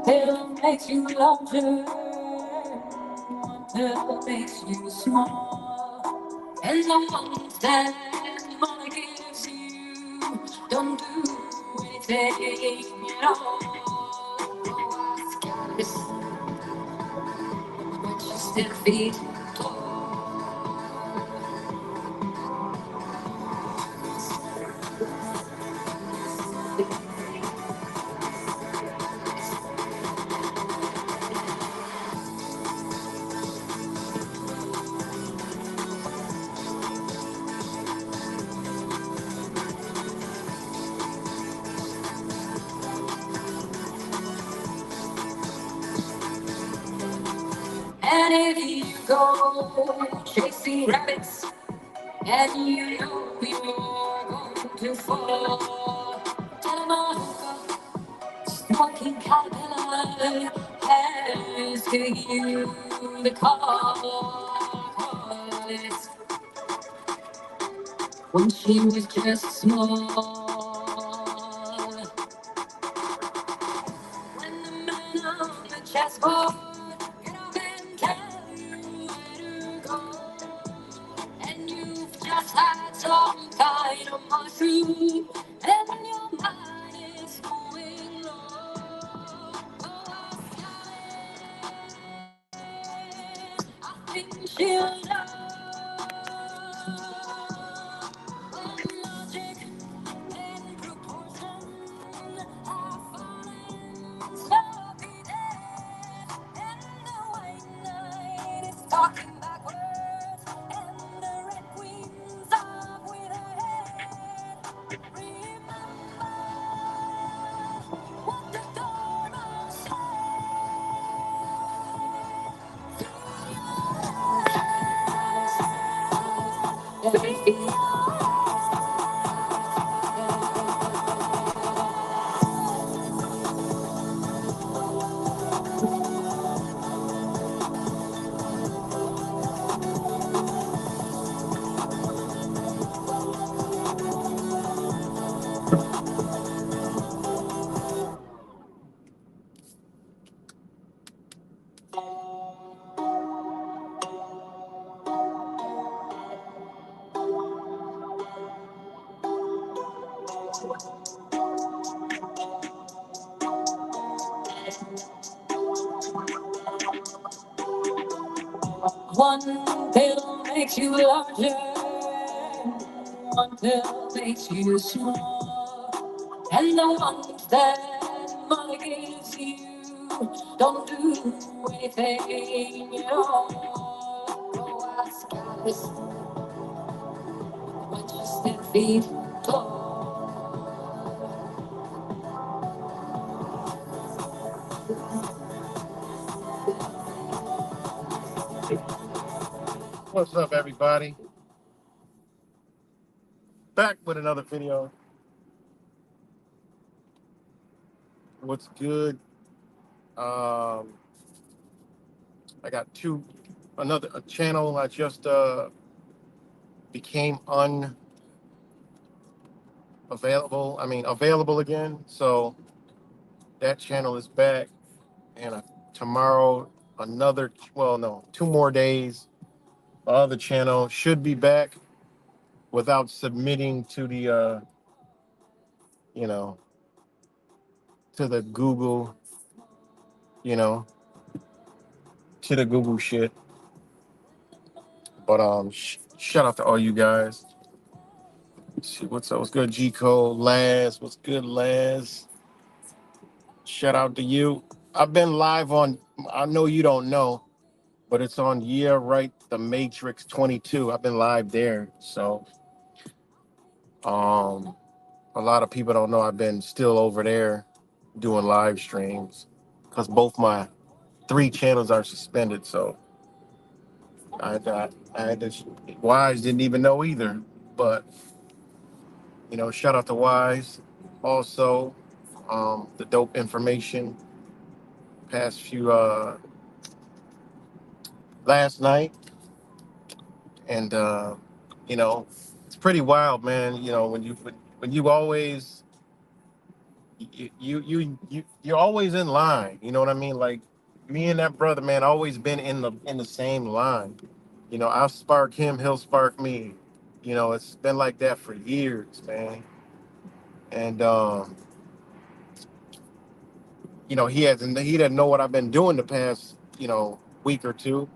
pill makes you larger, one pill makes you small, and the ones that money gives you don't do anything at all. Oh, I got this, but you still feel tall. And if you go chasing rabbits, and you know you're going to fall, tell 'em a hookah, smoking caterpillar has given you the call. It's when she was just small. When the man on the chessboard get up and tell you where to go, and you've just had some kind of mushroom, and your mind is going low. Oh, I think she'll know. Logic and proportion are falling slowly dead, and the white knight is talking backwards, and the red queen's off with her head. Remember what the Dormouse said. One pill makes you larger, one pill makes you small, and the ones that money gives you don't do anything at all. Oh, I got this, but you still feel tall. What's up, everybody? Back with another video. What's good? I got another channel. I just became unavailable. Available again. So that channel is back, and tomorrow another. Well, no, 2 more days. The other channel should be back without submitting to the you know, to the Google, you know, to the Google shit. But shout out to all you guys. Let's see what's up. What's good, G Code, Laz? What's good, Laz? Shout out to you. I've been live on. I know you don't know, but it's on The Matrix 22. I've been live there, so a lot of people don't know I've been still over there doing live streams because both my 3 channels are suspended. So I had this. Wise didn't even know either, but shout out to Wise. Also, the dope information past few last night, and it's pretty wild, man. When you always you're always in line. You know what I mean? Like me and that brother, man, always been in the same line. You know, I'll spark him, he'll spark me. You know, it's been like that for years, man. And he doesn't know what I've been doing the past, week or two.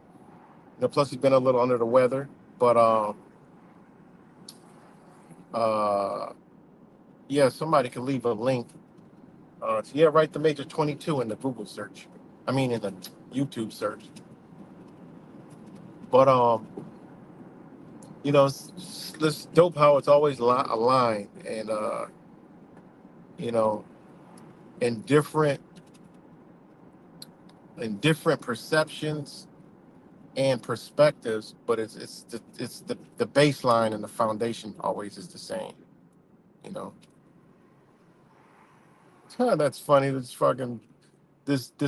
Plus he's been a little under the weather. But uh yeah, somebody could leave a link. Yeah, write the Major 22 in the Google search. I mean in the YouTube search. But it's this dope how it's always aligned and you know, in different perceptions and perspectives, but it's the baseline and the foundation always is the same. You know, that's funny. This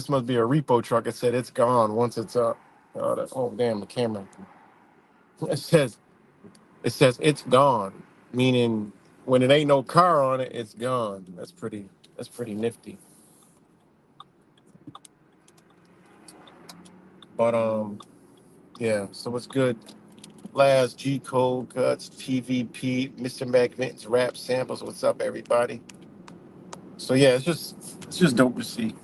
must be a repo truck. It said it's gone once it's up. Oh damn, the camera. It says it's gone, meaning when it ain't no car on it, it's gone. That's pretty nifty. But yeah. So what's good? Last G Code Cuts, TVP, Mr. Magnetic's rap samples. What's up, everybody? So yeah, it's just dope to see,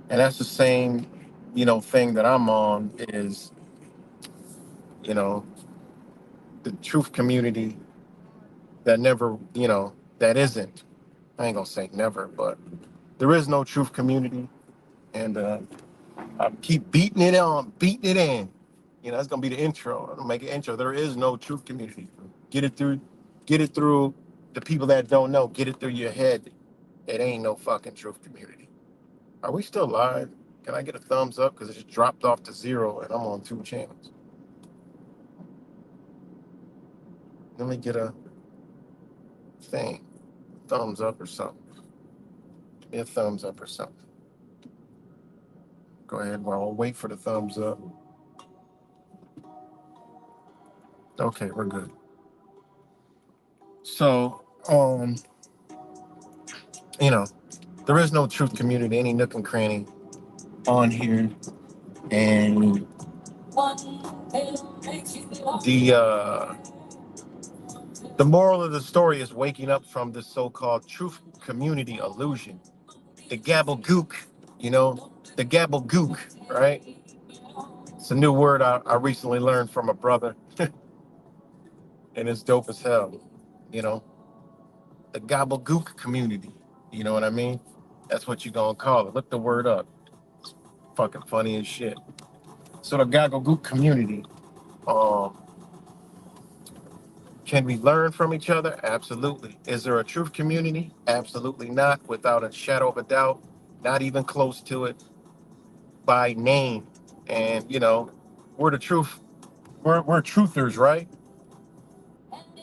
and that's the same, thing that I'm on is you know the truth community that never, that isn't. I ain't gonna say never, but there is no truth community, and I keep beating it on, beating it in. That's gonna be the intro. I'm gonna make an intro. There is no truth community. Get it through, get it through the people that don't know. Get it through your head. It ain't no fucking truth community. Are we still live? Can I get a thumbs up? Because it just dropped off to zero and I'm on two channels. Let me get a thing. Thumbs up or something. Give me a thumbs up or something. Go ahead. Well, I'll wait for the thumbs up. Okay, we're good. So, you know, there is no truth community, any nook and cranny on here. And the the moral of the story is waking up from this so-called truth community illusion. The gabblegook, the gabblegook, right? It's a new word I recently learned from a brother, and it's dope as hell. You know, the gobbledygook community. You know what I mean? That's what you gonna call it. Look the word up. It's fucking funny as shit. So the gobbledygook community. Um, can we learn from each other? Absolutely. Is there a truth community? Absolutely not. Without a shadow of a doubt. Not even close to it by name. And we're the truth. We're truthers, right?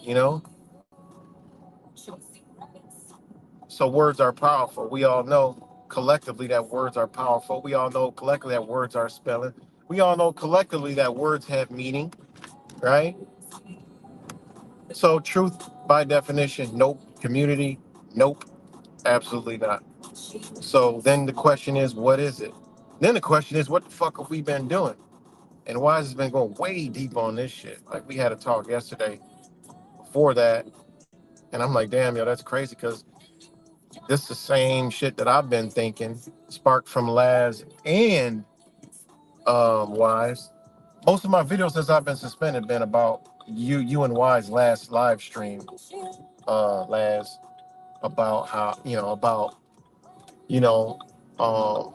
You know. So words are powerful. We all know collectively that words are powerful. We all know collectively that words are spelling. We all know collectively that words have meaning, right? So truth by definition, nope. Community, nope. Absolutely not. So then the question is, what is it? Then the question is, what the fuck have we been doing? And why has it been going way deep on this shit? Like we had a talk yesterday before that, and I'm like, damn, yo, that's crazy because this is the same shit that I've been thinking, sparked from Laz and Wise. Most of my videos since I've been suspended been about you and Wise last live stream, Laz, about how you know, um,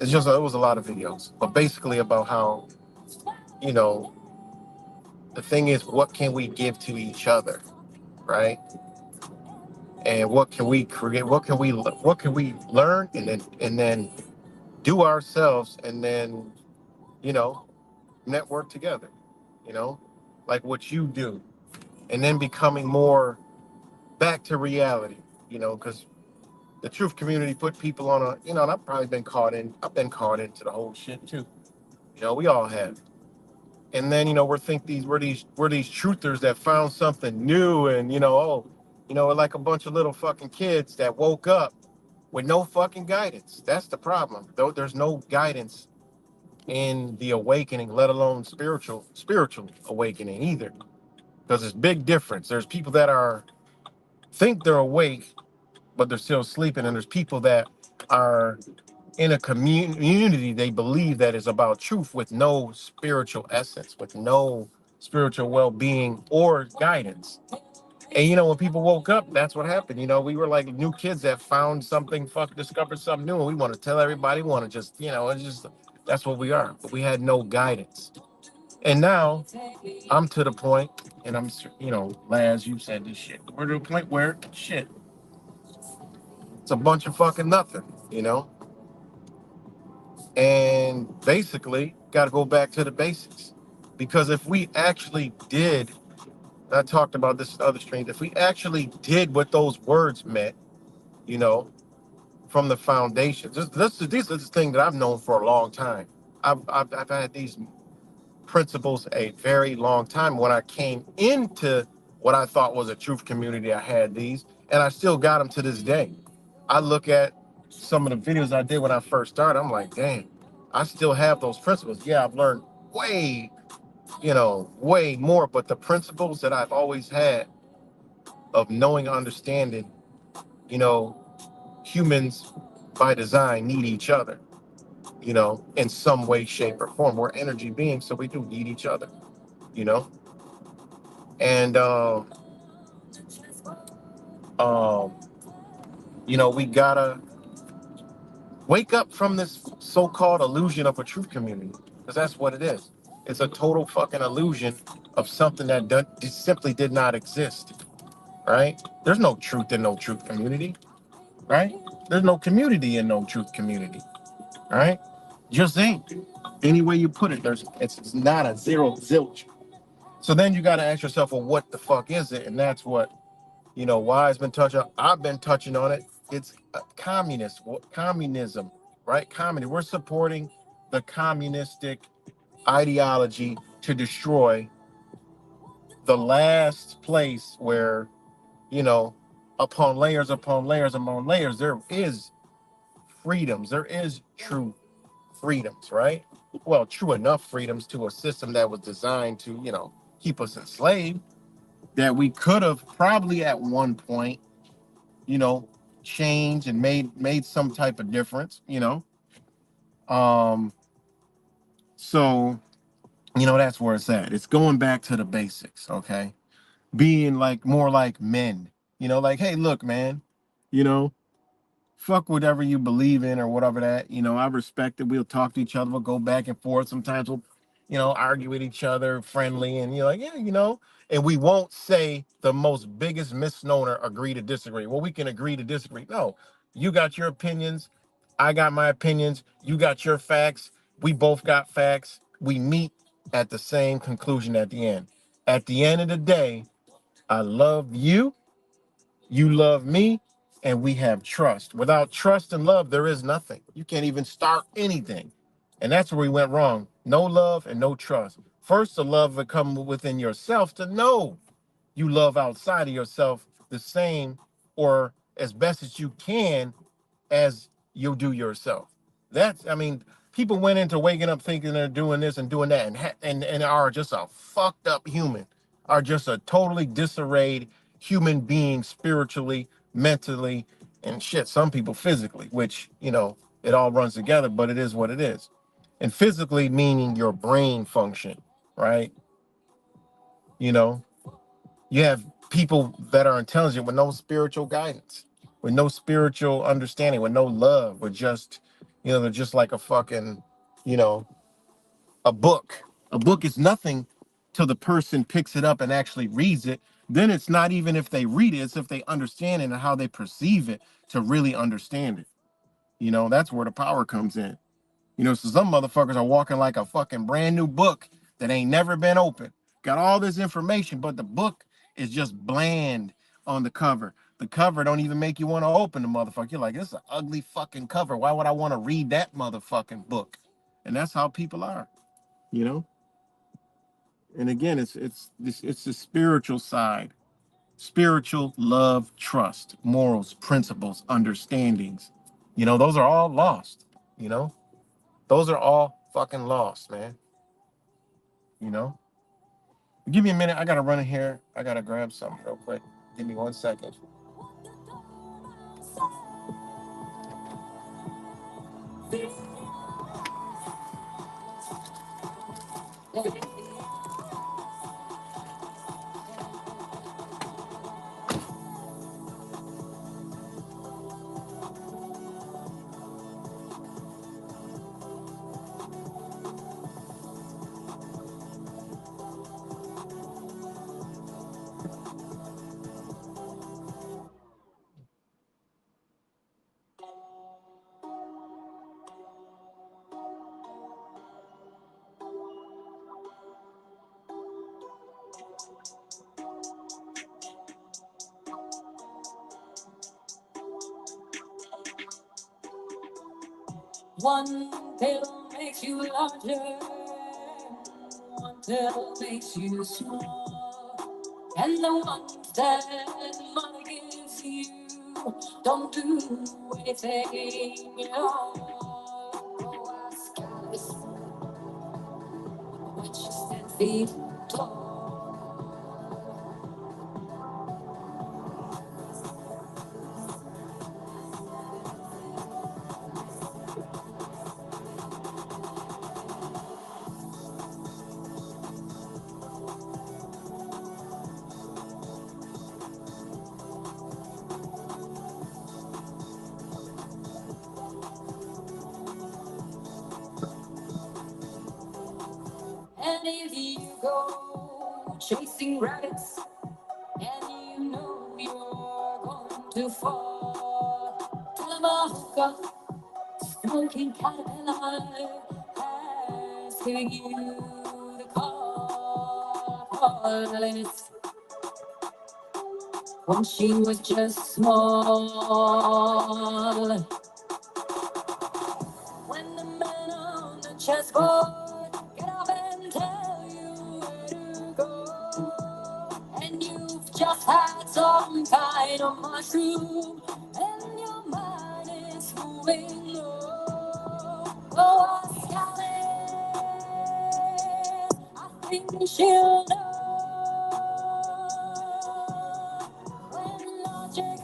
it was a lot of videos, but basically about how you know the thing is, what can we give to each other, right? And what can we create? What can we learn and then do ourselves, and then you know network together, you know, like what you do, and then becoming more back to reality, because the truth community put people on and I've been caught into the whole shit too. We all have. And then, we're these truthers that found something new and, You know, like a bunch of little fucking kids that woke up with no fucking guidance. That's the problem. Though there's no guidance in the awakening, let alone spiritual awakening either. Because there's big difference. There's people that are think they're awake, but they're still sleeping, and there's people that are in a community they believe that is about truth with no spiritual essence, with no spiritual well-being or guidance. And you know, when people woke up, that's what happened. You know, we were like new kids that found something, discovered something new, and we want to tell everybody, we want to just, you know, it's just that's what we are. But we had no guidance. And now I'm to the point, and I'm, you know, Laz, you said this shit. We're to the point where shit, it's a bunch of fucking nothing, you know? And basically, got to go back to the basics. Because if we actually did, I talked about this in other streams, if we actually did what those words meant, you know, from the foundation, this is the thing that I've known for a long time. I've had these principles a very long time. When I came into what I thought was a truth community, I had these, and I still got them to this day. I look at some of the videos I did when I first started, I'm like, damn, I still have those principles. Yeah, I've learned way, you know, way more, but the principles that I've always had of knowing, understanding, you know, humans by design need each other, you know, in some way, shape, or form. We're energy beings, so we do need each other, you know. And um, you know, we gotta wake up from this so-called illusion of a truth community, because that's what it is. It's a total fucking illusion of something that simply did not exist, right? There's no truth in no truth community, right? There's no community in no truth community, right? Just ain't. Any way you put it, it's not a zero zilch. So then you got to ask yourself, well, what the fuck is it? And that's what, you know, Wise been touching. I've been touching on it. It's communism, right? Comedy. We're supporting the communistic ideology to destroy the last place where, you know, upon layers upon layers, there is freedoms. There is true freedoms, right? Well, true enough freedoms to a system that was designed to, you know, keep us enslaved, that we could have probably at one point, you know, changed and made some type of difference, you know. Um, so, you know, that's where it's at. It's going back to the basics, okay? Being like more like men, you know, like, hey, look, man, you know, fuck whatever you believe in or whatever that, you know, I respect it. We'll talk to each other. We'll go back and forth. Sometimes we'll, you know, argue with each other friendly and you're like, yeah, you know, and we won't say the most biggest misnomer, agree to disagree. Well, we can agree to disagree. No, you got your opinions. I got my opinions. You got your facts. We both got facts. We meet at the same conclusion at the end. At the end of the day, I love you, you love me, and we have trust. Without trust and love, there is nothing. You can't even start anything. And that's where we went wrong. No love and no trust. First, the love will come within yourself to know you love outside of yourself the same or as best as you can as you do yourself. That's, I mean, people went into waking up thinking they're doing this and doing that and are just a fucked up human, are just a totally disarrayed human being spiritually, mentally, and shit, some people physically, which, you know, it all runs together, but it is what it is. And physically meaning your brain function, right? You know, you have people that are intelligent with no spiritual guidance, with no spiritual understanding, with no love, with just, you know, they're just like a fucking, you know, a book. A book is nothing till the person picks it up and actually reads it. Then it's not even if they read it, it's if they understand it and how they perceive it to really understand it. You know, that's where the power comes in. You know, so some motherfuckers are walking like a fucking brand new book that ain't never been opened. Got all this information, but the book is just bland on the cover. The cover don't even make you want to open the motherfucker. You're like, this is an ugly fucking cover. Why would I want to read that motherfucking book? And that's how people are, you know? And again, it's the spiritual side. spiritual love, trust, morals, principles, understandings. Those are all lost. You know, those are all fucking lost, man. You know, give me a minute. I gotta run in here. I gotta grab something real quick. Give me 1 second. One pill makes you larger, one pill makes you small, and the ones that money gives you don't do anything at all. Oh, ask Alice when she's 10 feet tall. And if you go chasing rabbits, and you know you're going to fall, tell 'em a hookah, smoking caterpillar has given you the call. Alice, when she was just small. When the man on the chessboard get up and tell you where to go, and you've just had some kind of mushroom, and your mind is moving low. Oh, ask Alice, I think she'll know. When logic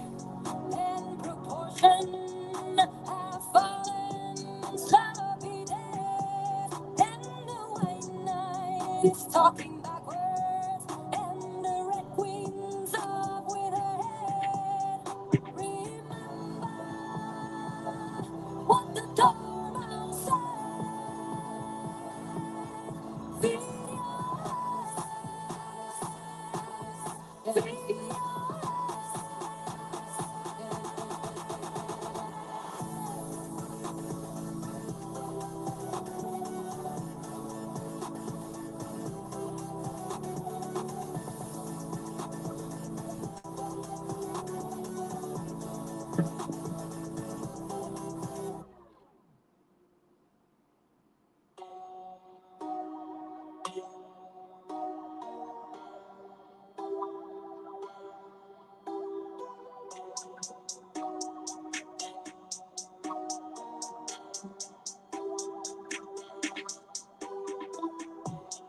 and proportion have fallen sloppy days, and the white knight is talking backwards, and the red queen's up with her head. Remember what the doorman said. Feed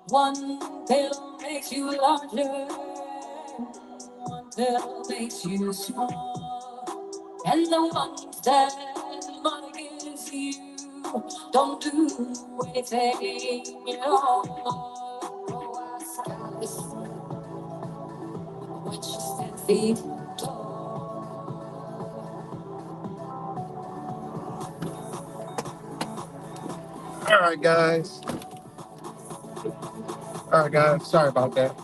One pill makes you larger, one pill makes you small, and the ones that money gives you don't do anything at all. Oh, ask Alice when she's 10 feet tall. All right, guys. All right, guys. Sorry about that.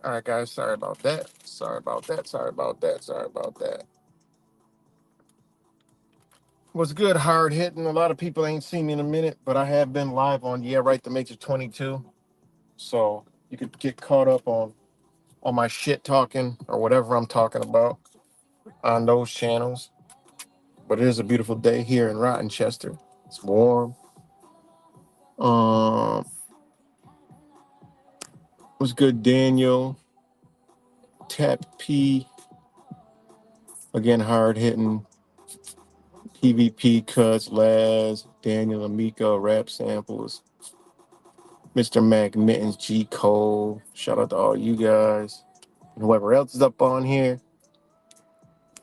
All right, guys. Sorry about that. Sorry about that. Sorry about that. Sorry about that. Was good, hard hitting. A lot of people ain't seen me in a minute, but I have been live on Yeah Right, the Major 22. So you could get caught up on my shit talking or whatever I'm talking about on those channels. But it is a beautiful day here in Rottenchester. It's warm. What's good, Daniel? Tap P, again, hard hitting. PvP cuts, Laz, Daniel Amico, rap samples, Mr. Mac Mittens, G Cole. Shout out to all you guys. And whoever else is up on here.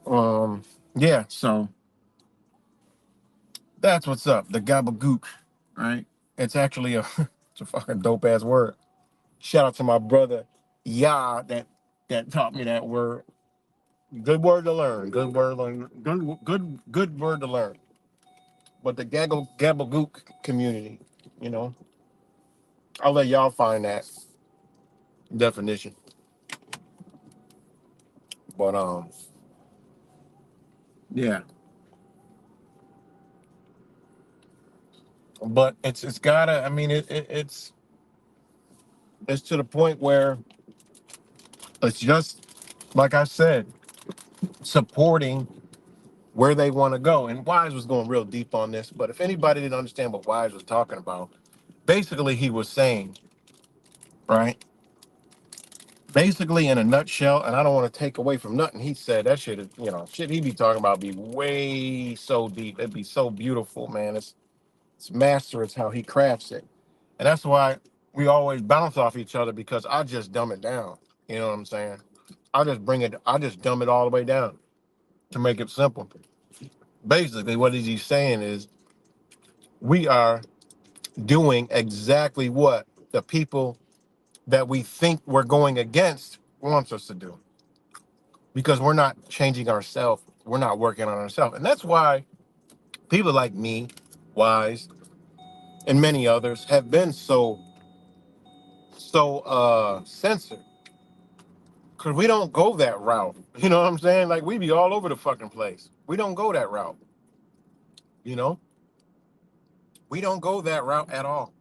Yeah, so that's what's up. The Gobbledygook, right? It's actually a it's a fucking dope ass word. Shout out to my brother Yah that taught me that word. Good word to learn. Good word to learn. Good word to learn. But the Gobbledygook community, you know, I'll let y'all find that definition. But yeah. But it's gotta. I mean, it's to the point where it's just like I said, supporting where they want to go. And Wise was going real deep on this, but if anybody didn't understand what Wise was talking about, basically he was saying, right? Basically, in a nutshell, and I don't want to take away from nothing he said. That shit is, shit he be talking about be way so deep. It'd be so beautiful, man. It's masterous how he crafts it, and that's why we always bounce off each other because I just dumb it down. You know what I'm saying? I just dumb it all the way down to make it simple. Basically, what he's saying is we are doing exactly what the people that we think we're going against wants us to do because we're not changing ourselves. We're not working on ourselves. And that's why people like me, Wise, and many others have been so censored because we don't go that route. You know what I'm saying? Like we be all over the fucking place. We don't go that route. You know, we don't go that route at all.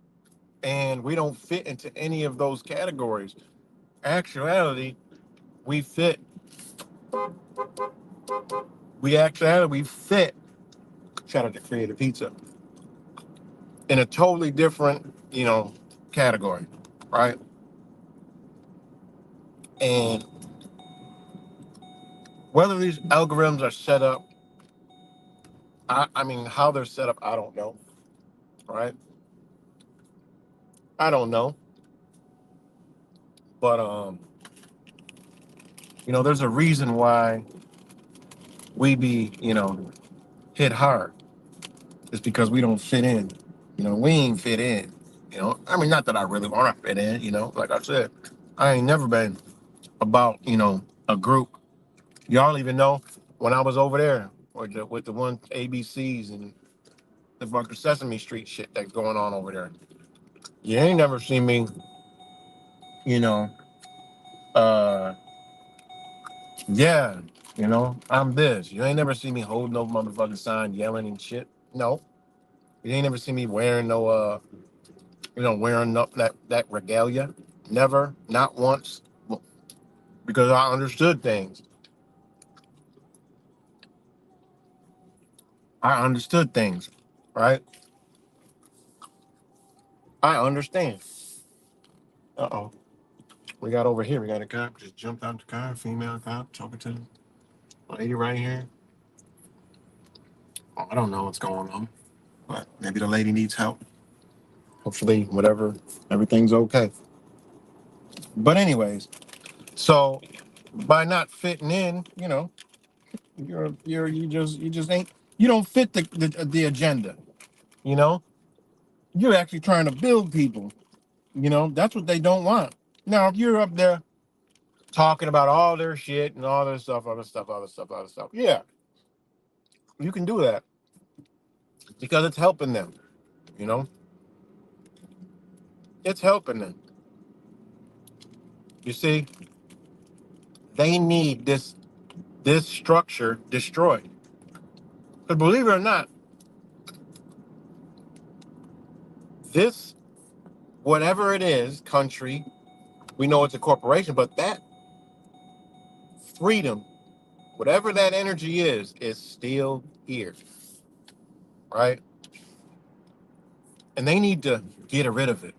And we don't fit into any of those categories. Actuality, we fit. We fit. Shout out to Creative Pizza in a totally different, category, right? And whether these algorithms are set up, I mean, how they're set up, I don't know, right? I don't know, but there's a reason why we be, hit hard. It's because we don't fit in. We ain't fit in. I mean, not that I really want to fit in. Like I said, I ain't never been about, a group. Y'all even know when I was over there with the one ABCs and the fucking Sesame Street shit that's going on over there. You ain't never seen me, you know, uh, yeah, I'm this. You ain't never seen me holding no motherfucking sign, yelling and shit. No, you ain't never seen me wearing no, wearing no, that regalia. Never, not once, because I understood things. I understood things, right? I understand. Uh-oh. We got over here. We got a cop just jumped out the car, female cop talking to the lady right here. Oh, I don't know what's going on, but maybe the lady needs help. Hopefully, whatever, everything's okay. But anyways, so by not fitting in, you just ain't you don't fit the agenda. You know, you're actually trying to build people. That's what they don't want. Now, if you're up there talking about all their shit and all their stuff, other stuff, other stuff, other stuff, yeah, you can do that because it's helping them. You know, it's helping them. You see, they need this structure destroyed. Because believe it or not, this whatever it is, country, we know it's a corporation, but that freedom, whatever that energy is still here, right? And they need to get rid of it,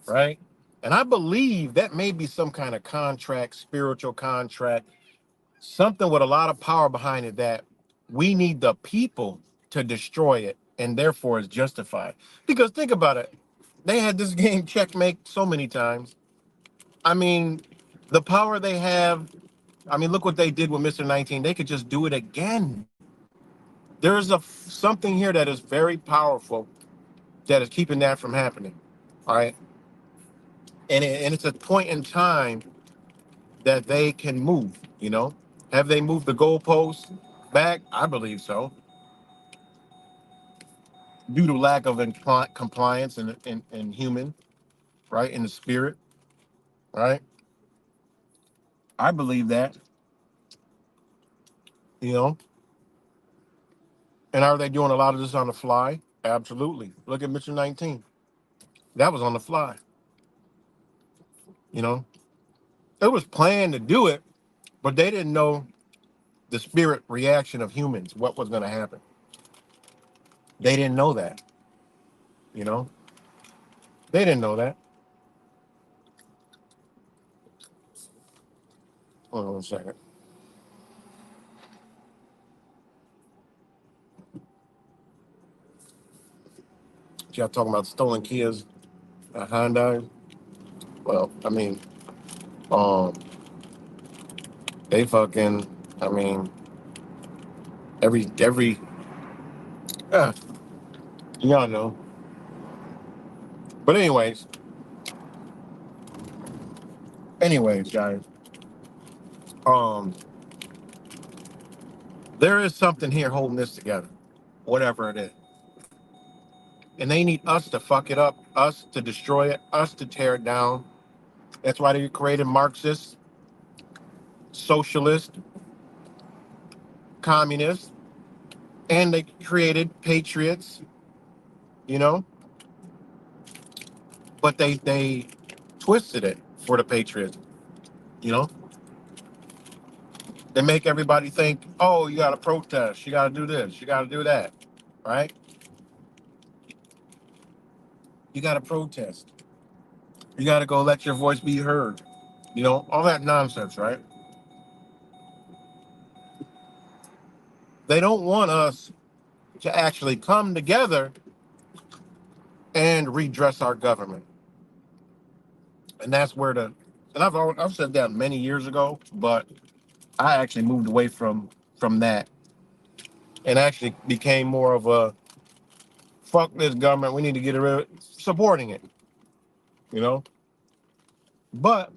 right? And I believe that may be some kind of contract, spiritual contract, something with a lot of power behind it that we need the people to destroy it, and therefore it's justified. Because think about it. They had this game checkmate so many times. I mean, the power they have, I mean, look what they did with Mr. 19. They could just do it again. There's something here that is very powerful that is keeping that from happening. All right. And it's a point in time that they can move, you know? Have they moved the goalposts back? I believe so. Due to lack of compliance and human, right? In the spirit, right? I believe that, you know? And are they doing a lot of this on the fly? Absolutely. Look at Mission 19. That was on the fly, you know? It was planned to do it, but they didn't know the spirit reaction of humans, what was going to happen. They didn't know that, you know? They didn't know that. Hold on 1 second. Y'all talking about stolen Kias, Hyundai? Well, I mean, um, they fucking, I mean, every, uh, y'all know. But anyways, guys, um, there is something here holding this together, whatever it is. And they need us to fuck it up, us to destroy it, us to tear it down. That's why they created Marxists, socialists, communists, and they created patriots, you know, but they twisted it for the patriots, you know. They make everybody think, oh, you got to protest, you got to do this, you got to do that, right? You got to protest, you got to go let your voice be heard, you know, all that nonsense, right? They don't want us to actually come together and redress our government, and that's where and I've said that many years ago, but I actually moved away from that and actually became more of a fuck this government. We need to get rid of supporting it, you know. But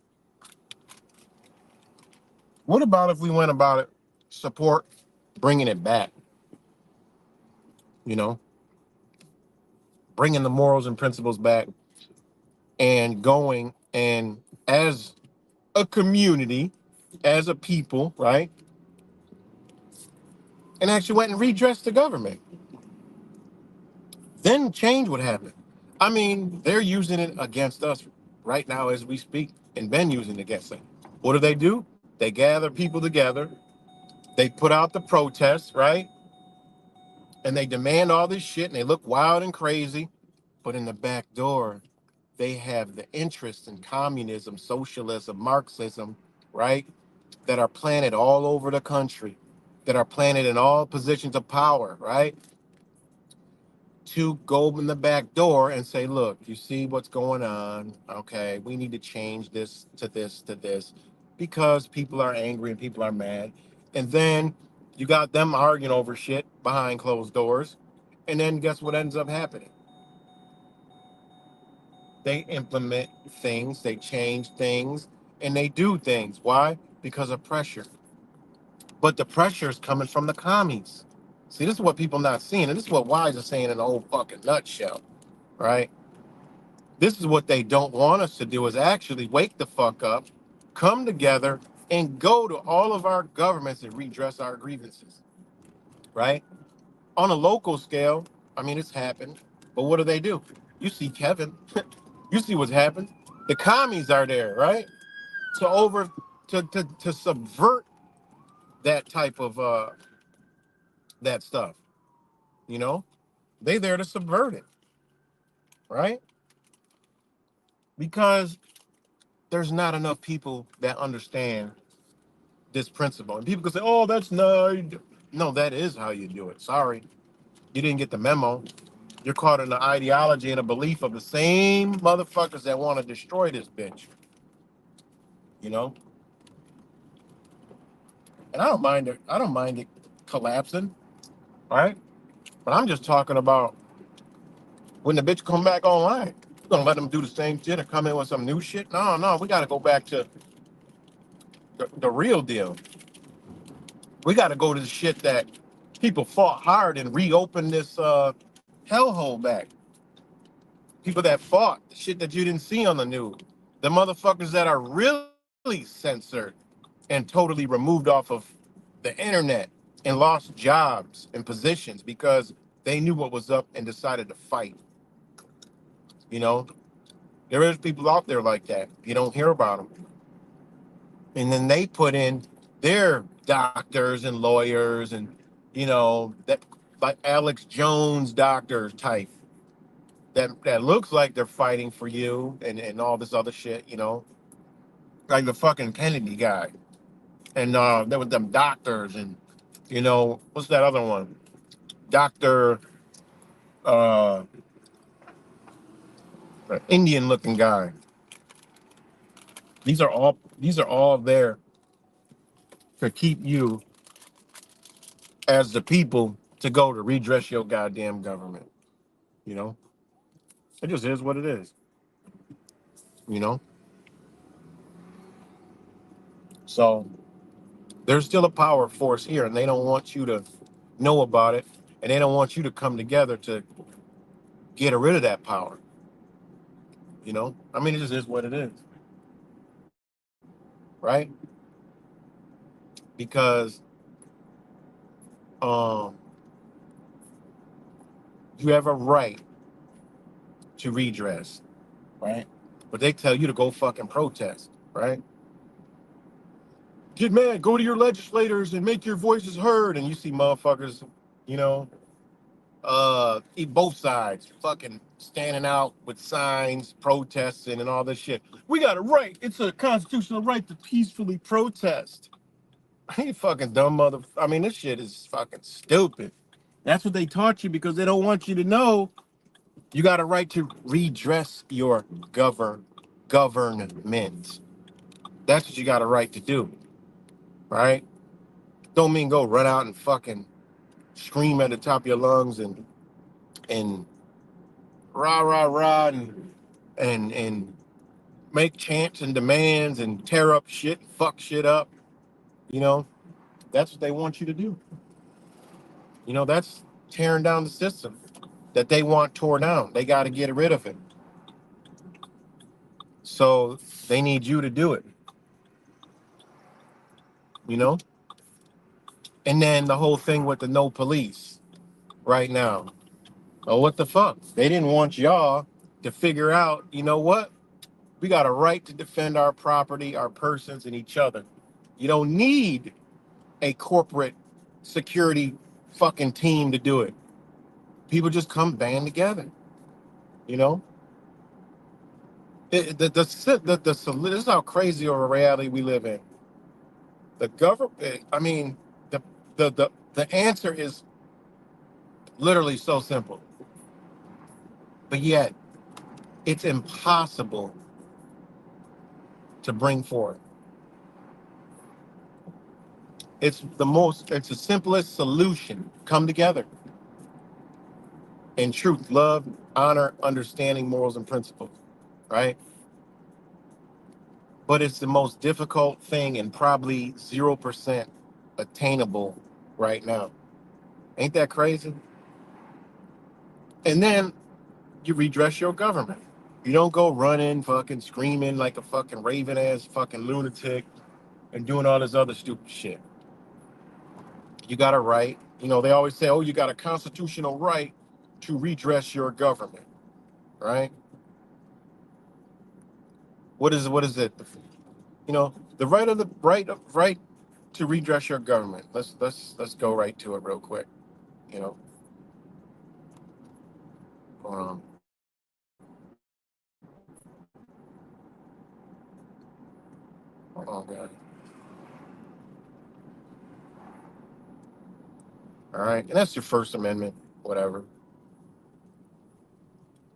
what about if we went about it support bringing it back, you know, bringing the morals and principles back and going and as a community, as a people, right? And actually went and redressed the government. Then change would happen. I mean, they're using it against us right now as we speak and been using it against them. What do? They gather people together. They put out the protests, right? And they demand all this shit and they look wild and crazy. But in the back door, they have the interest in communism, socialism, Marxism, right? That are planted all over the country, that are planted in all positions of power, right? To go in the back door and say, look, you see what's going on. Okay, we need to change this to this because people are angry and people are mad. And then you got them arguing over shit behind closed doors. And then guess what ends up happening? They implement things, they change things, and they do things. Why? Because of pressure. But the pressure is coming from the commies. See, this is what people not seeing, and this is what Wise is saying in a whole fucking nutshell, right? This is what they don't want us to do is actually wake the fuck up, come together, and go to all of our governments and redress our grievances, right? On a local scale, I mean, it's happened, but what do? You see Kevin, you see what's happened. The commies are there, right? To over to subvert that type of that stuff, you know? They there to subvert it, right? Because there's not enough people that understand this principle. And people can say, "Oh, that's not." No, that is how you do it. Sorry, you didn't get the memo. You're caught in the ideology and a belief of the same motherfuckers that want to destroy this bitch. You know, and I don't mind it. I don't mind it collapsing, right? But I'm just talking about when the bitch come back online. You gonna let them do the same shit or come in with some new shit? No, no, we got to go back to the real deal. We got to go to the shit that people fought hard and reopen this hellhole back. People that fought the shit that you didn't see on the news. The motherfuckers that are really censored and totally removed off of the internet and lost jobs and positions because they knew what was up and decided to fight. You know, there is people out there like that. You don't hear about them. And then they put in their doctors and lawyers and, that like Alex Jones doctor type that looks like they're fighting for you and all this other shit, like the fucking Kennedy guy. And there was them doctors and, what's that other one? Doctor, uh, Indian looking guy. These are all there to keep you as the people to go to redress your goddamn government. You know, it just is what it is. You know, so there's still a power force here, and they don't want you to know about it, and they don't want you to come together to get rid of that power. I mean, it just is what it is, right? Because um, you have a right to redress, right? But they tell you to go fucking protest, right? Get mad, go to your legislators and make your voices heard. And you see motherfuckers, you know, both sides fucking standing out with signs, protesting, and all this shit. We got a right. It's a constitutional right to peacefully protest. You fucking dumb mother. I mean, this shit is fucking stupid. That's what they taught you because they don't want you to know you got a right to redress your government. That's what you got a right to do, right? Don't mean go run out and fucking scream at the top of your lungs and rah rah rah and make chants and demands and tear up shit, fuck shit up. You know, that's what they want you to do. That's tearing down the system that they want tore down. They got to get rid of it. So they need you to do it, you know? And then the whole thing with the no police right now. Oh, what the fuck? They didn't want y'all to figure out, you know what? We got a right to defend our property, our persons, and each other. You don't need a corporate security fucking team to do it. People just come band together, you know? This is how crazy of a reality we live in. The government, I mean, the answer is literally so simple, but yet it's impossible to bring forth. It's the simplest solution. Come together in truth, love, honor, understanding, morals, and principles, right? But it's the most difficult thing and probably 0% attainable right now. Ain't that crazy? And then you redress your government. You don't go running, fucking screaming like a fucking raven ass fucking lunatic and doing all this other stupid shit. You got a right. They always say, oh, you got a constitutional right to redress your government, right? What is it? The right to redress your government. Let's go right to it real quick. You know, um, Oh God. All right, and that's your First Amendment, whatever.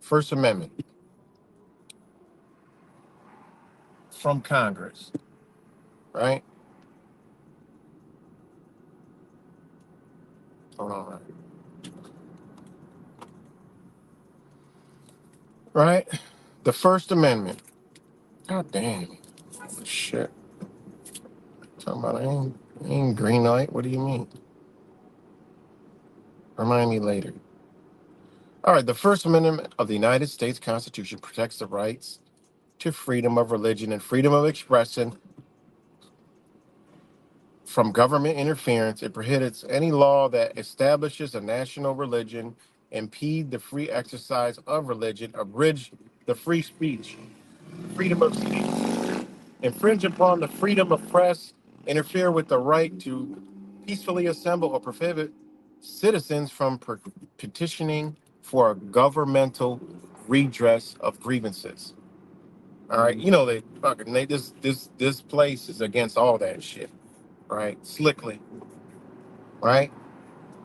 First Amendment from Congress, right? Hold on, right? The First Amendment. God damn. Shit. Talking about I ain't green light. What do you mean? Remind me later. All right, the First Amendment of the United States Constitution protects the rights to freedom of religion and freedom of expression from government interference. It prohibits any law that establishes a national religion, impede the free exercise of religion, abridge the free speech, freedom of speech, infringe upon the freedom of press, interfere with the right to peacefully assemble, or prohibit citizens from petitioning for a governmental redress of grievances. All right, they fucking this place is against all that shit, right? Slickly, right?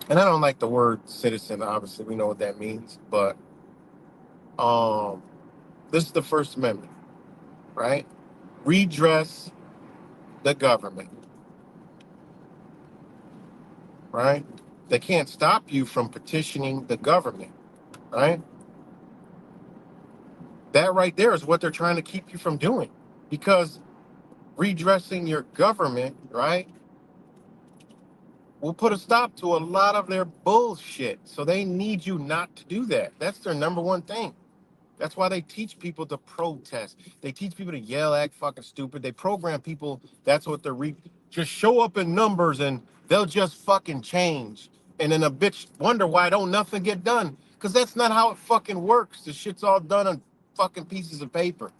And I don't like the word citizen. Obviously, we know what that means, but um, this is the First Amendment, right? Redress the government, right? They can't stop you from petitioning the government, right? That right there is what they're trying to keep you from doing, because redressing your government, right, will put a stop to a lot of their bullshit. So they need you not to do that. That's their number one thing. That's why they teach people to protest. They teach people to yell, act fucking stupid. They program people. That's what just show up in numbers and they'll just fucking change. And then a bitch wonder why don't nothing get done. Because that's not how it fucking works. The shit's all done on fucking pieces of paper.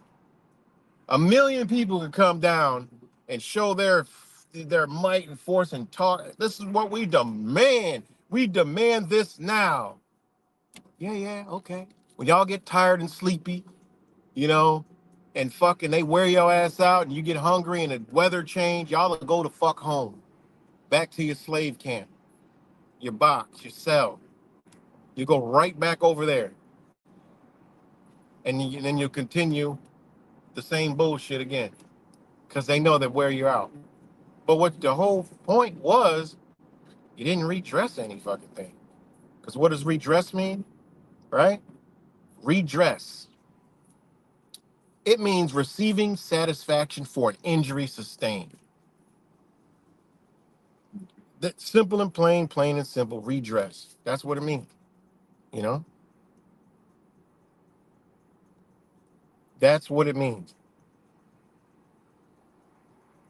A million people could come down and show their might and force and talk. This is what we demand. We demand this now. Yeah, okay. When y'all get tired and sleepy, you know, and fucking they wear your ass out and you get hungry and the weather change, y'all will go to fuck home. Back to your slave camp, your box, your cell. You go right back over there. And then you continue the same bullshit again. Because they know that wear you out. But what the whole point was, you didn't redress any fucking thing. Because what does redress mean? Right? Redress. It means receiving satisfaction for an injury sustained. That simple and plain and simple, redress. That's what it means. You know? That's what it means.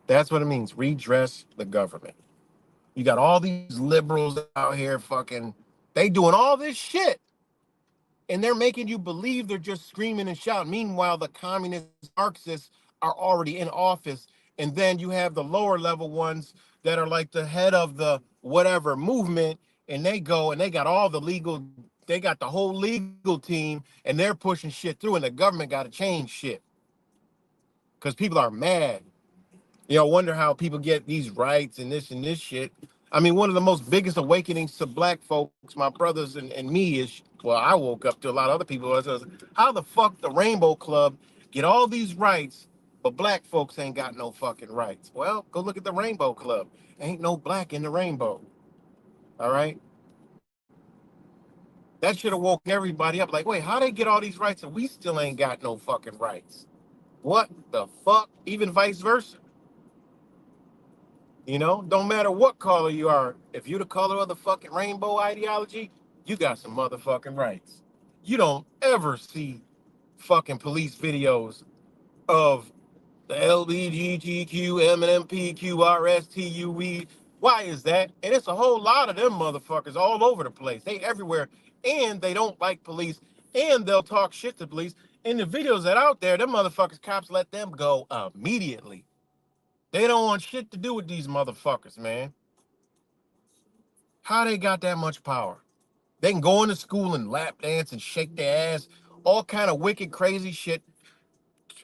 That's what it means. Redress the government. You got all these liberals out here fucking, they doing all this shit. And they're making you believe they're just screaming and shouting. Meanwhile, the communist Marxists are already in office. And then you have the lower level ones that are like the head of the whatever movement. And they go and they got all the legal, they got the whole legal team and they're pushing shit through. And the government got to change shit because people are mad. Wonder how people get these rights and this shit. I mean, one of the most biggest awakenings to black folks, my brothers and me is, well, I woke up to a lot of other people, was how the fuck the Rainbow Club get all these rights, but black folks ain't got no fucking rights. Well, go look at the Rainbow Club. Ain't no black in the rainbow. All right. That should have woke everybody up. Like, wait, how they get all these rights and we still ain't got no fucking rights? What the fuck? Even vice versa. Don't matter what color you are. If you the color of the fucking rainbow ideology, you got some motherfucking rights. You don't ever see fucking police videos of the LBGTQ, MNMPQRSTUE. Why is that? And it's a whole lot of them motherfuckers all over the place. They everywhere. And they don't like police. And they'll talk shit to police. In the videos that out there, them motherfuckers, cops let them go immediately. They don't want shit to do with these motherfuckers, man. How they got that much power? They can go into school and lap dance and shake their ass, all kind of wicked, crazy shit,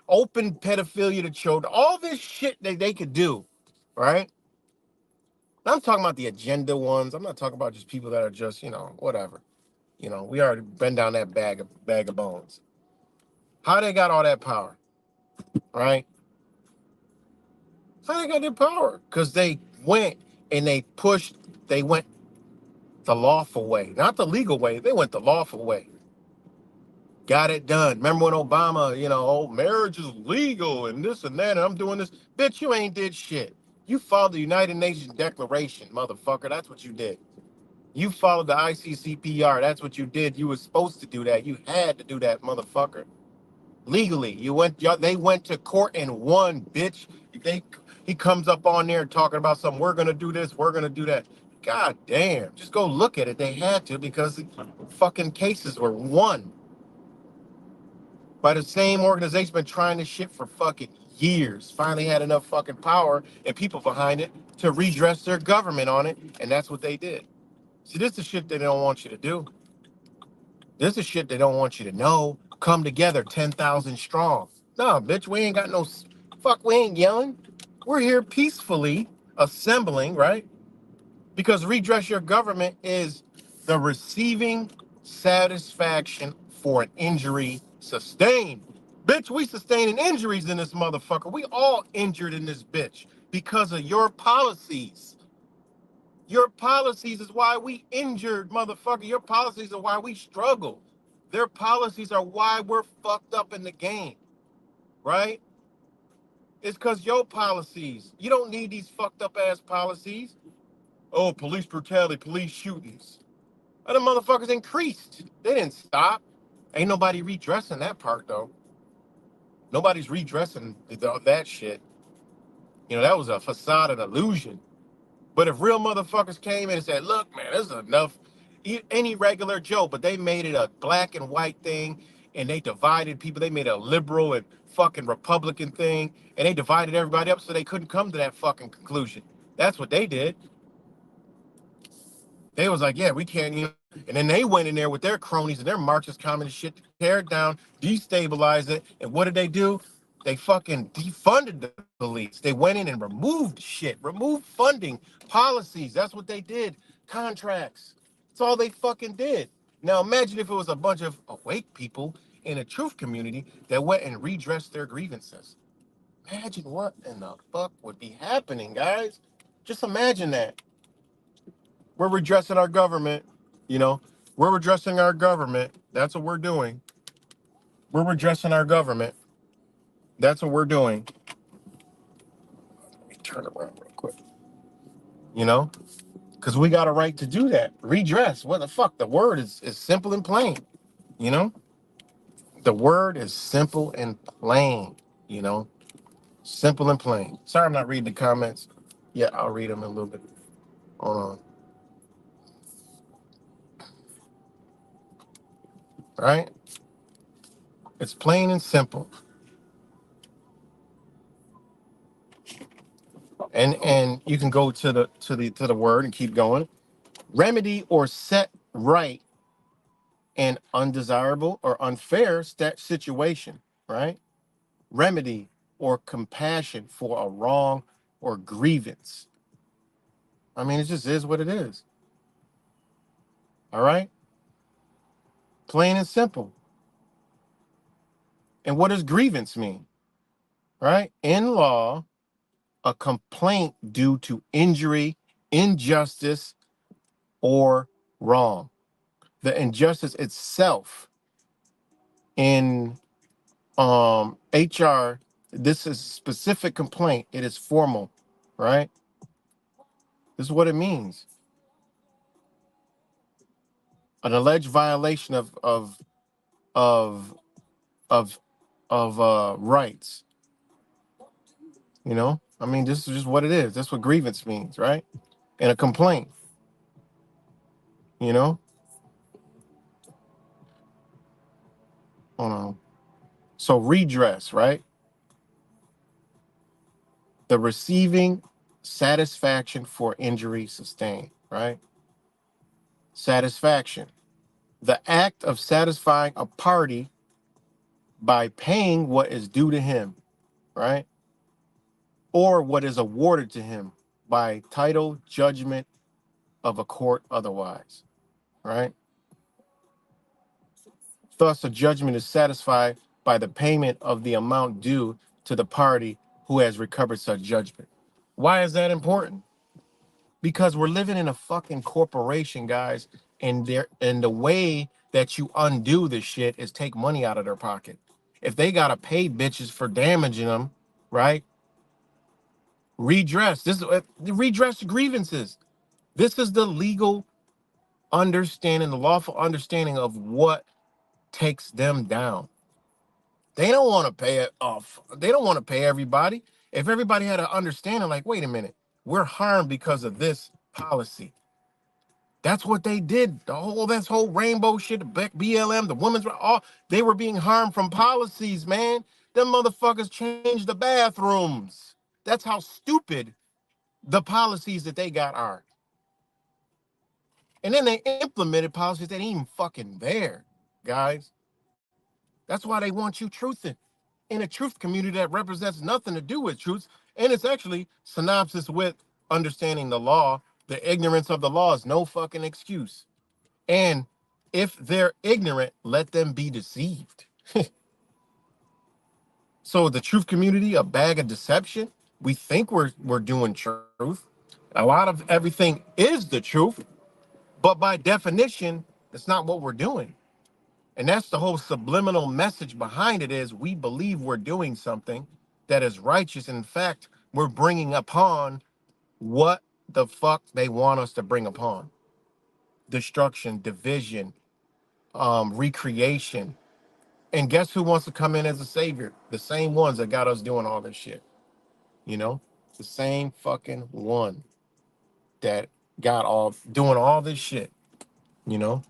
open pedophilia to children, all this shit that they could do, right? I'm talking about the agenda ones. I'm not talking about just people that are just, whatever. We already been down that bag of bones. How they got all that power, right? How they got their power? Because they went and they went the lawful way, not the legal way. They went the lawful way. Got it done. Remember when Obama, marriage is legal and this and that, and I'm doing this? Bitch, you ain't did shit. You followed the United Nations Declaration, motherfucker. That's what you did. You followed the ICCPR. That's what you did. You were supposed to do that. You had to do that, motherfucker. Legally, they went to court and won, bitch. He comes up on there talking about something. We're gonna do this. We're gonna do that. God damn. Just go look at it. They had to because the fucking cases were won by the same organization been trying this shit for fucking years. Finally had enough fucking power and people behind it to redress their government on it, and that's what they did. See, this is the shit they don't want you to do. This is the shit they don't want you to know. Come together, 10,000 strong. No, bitch, we ain't got no fuck. We ain't yelling. We're here peacefully assembling, right? Because redress your government is the receiving satisfaction for an injury sustained. Bitch, we sustaining injuries in this motherfucker. We all injured in this bitch because of your policies. Your policies is why we injured, motherfucker. Your policies are why we struggle. Their policies are why we're fucked up in the game, right? It's because your policies. You don't need these fucked up ass policies. Oh, police brutality, police shootings. Other motherfuckers increased. They didn't stop. Ain't nobody redressing that part though. Nobody's redressing that shit. That was a facade, an illusion. But if real motherfuckers came in and said, look, man, this is enough, any regular Joe, but they made it a black and white thing and they divided people. They made a liberal and fucking Republican thing and they divided everybody up so they couldn't come to that fucking conclusion. That's what they did. They was like, yeah, we can't, and then they went in there with their cronies and their Marxist communist shit to tear it down, destabilize it. And what did they do? They fucking defunded the police. They went in and removed shit, removed funding, policies. That's what they did. Contracts. That's all they fucking did. Now imagine if it was a bunch of awake people in a truth community that went and redressed their grievances. Imagine what in the fuck would be happening, guys. Just imagine that. We're redressing our government, you know. We're redressing our government. That's what we're doing. We're redressing our government. That's what we're doing. Let me turn around real quick. You know? Because we got a right to do that. Redress. What the fuck? The word is simple and plain. You know? The word is simple and plain. You know? Simple and plain. Sorry I'm not reading the comments. Yeah, I'll read them in a little bit. Hold on. All right? It's plain and simple. And you can go to the word and keep going. Remedy or set right an undesirable or unfair situation, right? Remedy or compassion for a wrong or grievance. I mean, it just is what it is. All right? Plain and simple. And what does grievance mean? Right? In law, a complaint due to injury, injustice, or wrong. The injustice itself in HR, this is specific complaint. It is formal, right? This is what it means. An alleged violation of of rights. I mean, this is just what it is. That's what grievance means, right? And a complaint. You know. Hold on. So redress, right? The receiving satisfaction for injury sustained, right? Satisfaction. The act of satisfying a party by paying what is due to him, right? Or what is awarded to him by title, judgment of a court otherwise, right? Thus, a judgment is satisfied by the payment of the amount due to the party who has recovered such judgment. Why is that important? Because we're living in a fucking corporation, guys, and the way that you undo this shit is take money out of their pocket. If they gotta pay bitches for damaging them, right? Redress. This is redress grievances. This is the legal understanding, the lawful understanding of what takes them down. They don't want to pay it off. They don't want to pay everybody. If everybody had an understanding, like, wait a minute, we're harmed because of this policy. That's what they did. This whole rainbow shit, the BLM, the women's, all they were being harmed from policies, man. Them motherfuckers changed the bathrooms. That's how stupid the policies that they got are. And then they implemented policies that ain't even fucking there, guys. That's why they want you truthing in a truth community that represents nothing to do with truth. And it's actually synopsis with understanding the law. The ignorance of the law is no fucking excuse. And if they're ignorant, let them be deceived. So the truth community, a bag of deception. We think we're doing truth. A lot of everything is the truth, but by definition, that's not what we're doing. And that's the whole subliminal message behind it is we believe we're doing something that is righteous. In fact, we're bringing upon what the fuck they want us to bring upon. Destruction, division, recreation. And guess who wants to come in as a savior? The same ones that got us doing all this shit. You know? The same fucking one that got all doing all this shit. You know?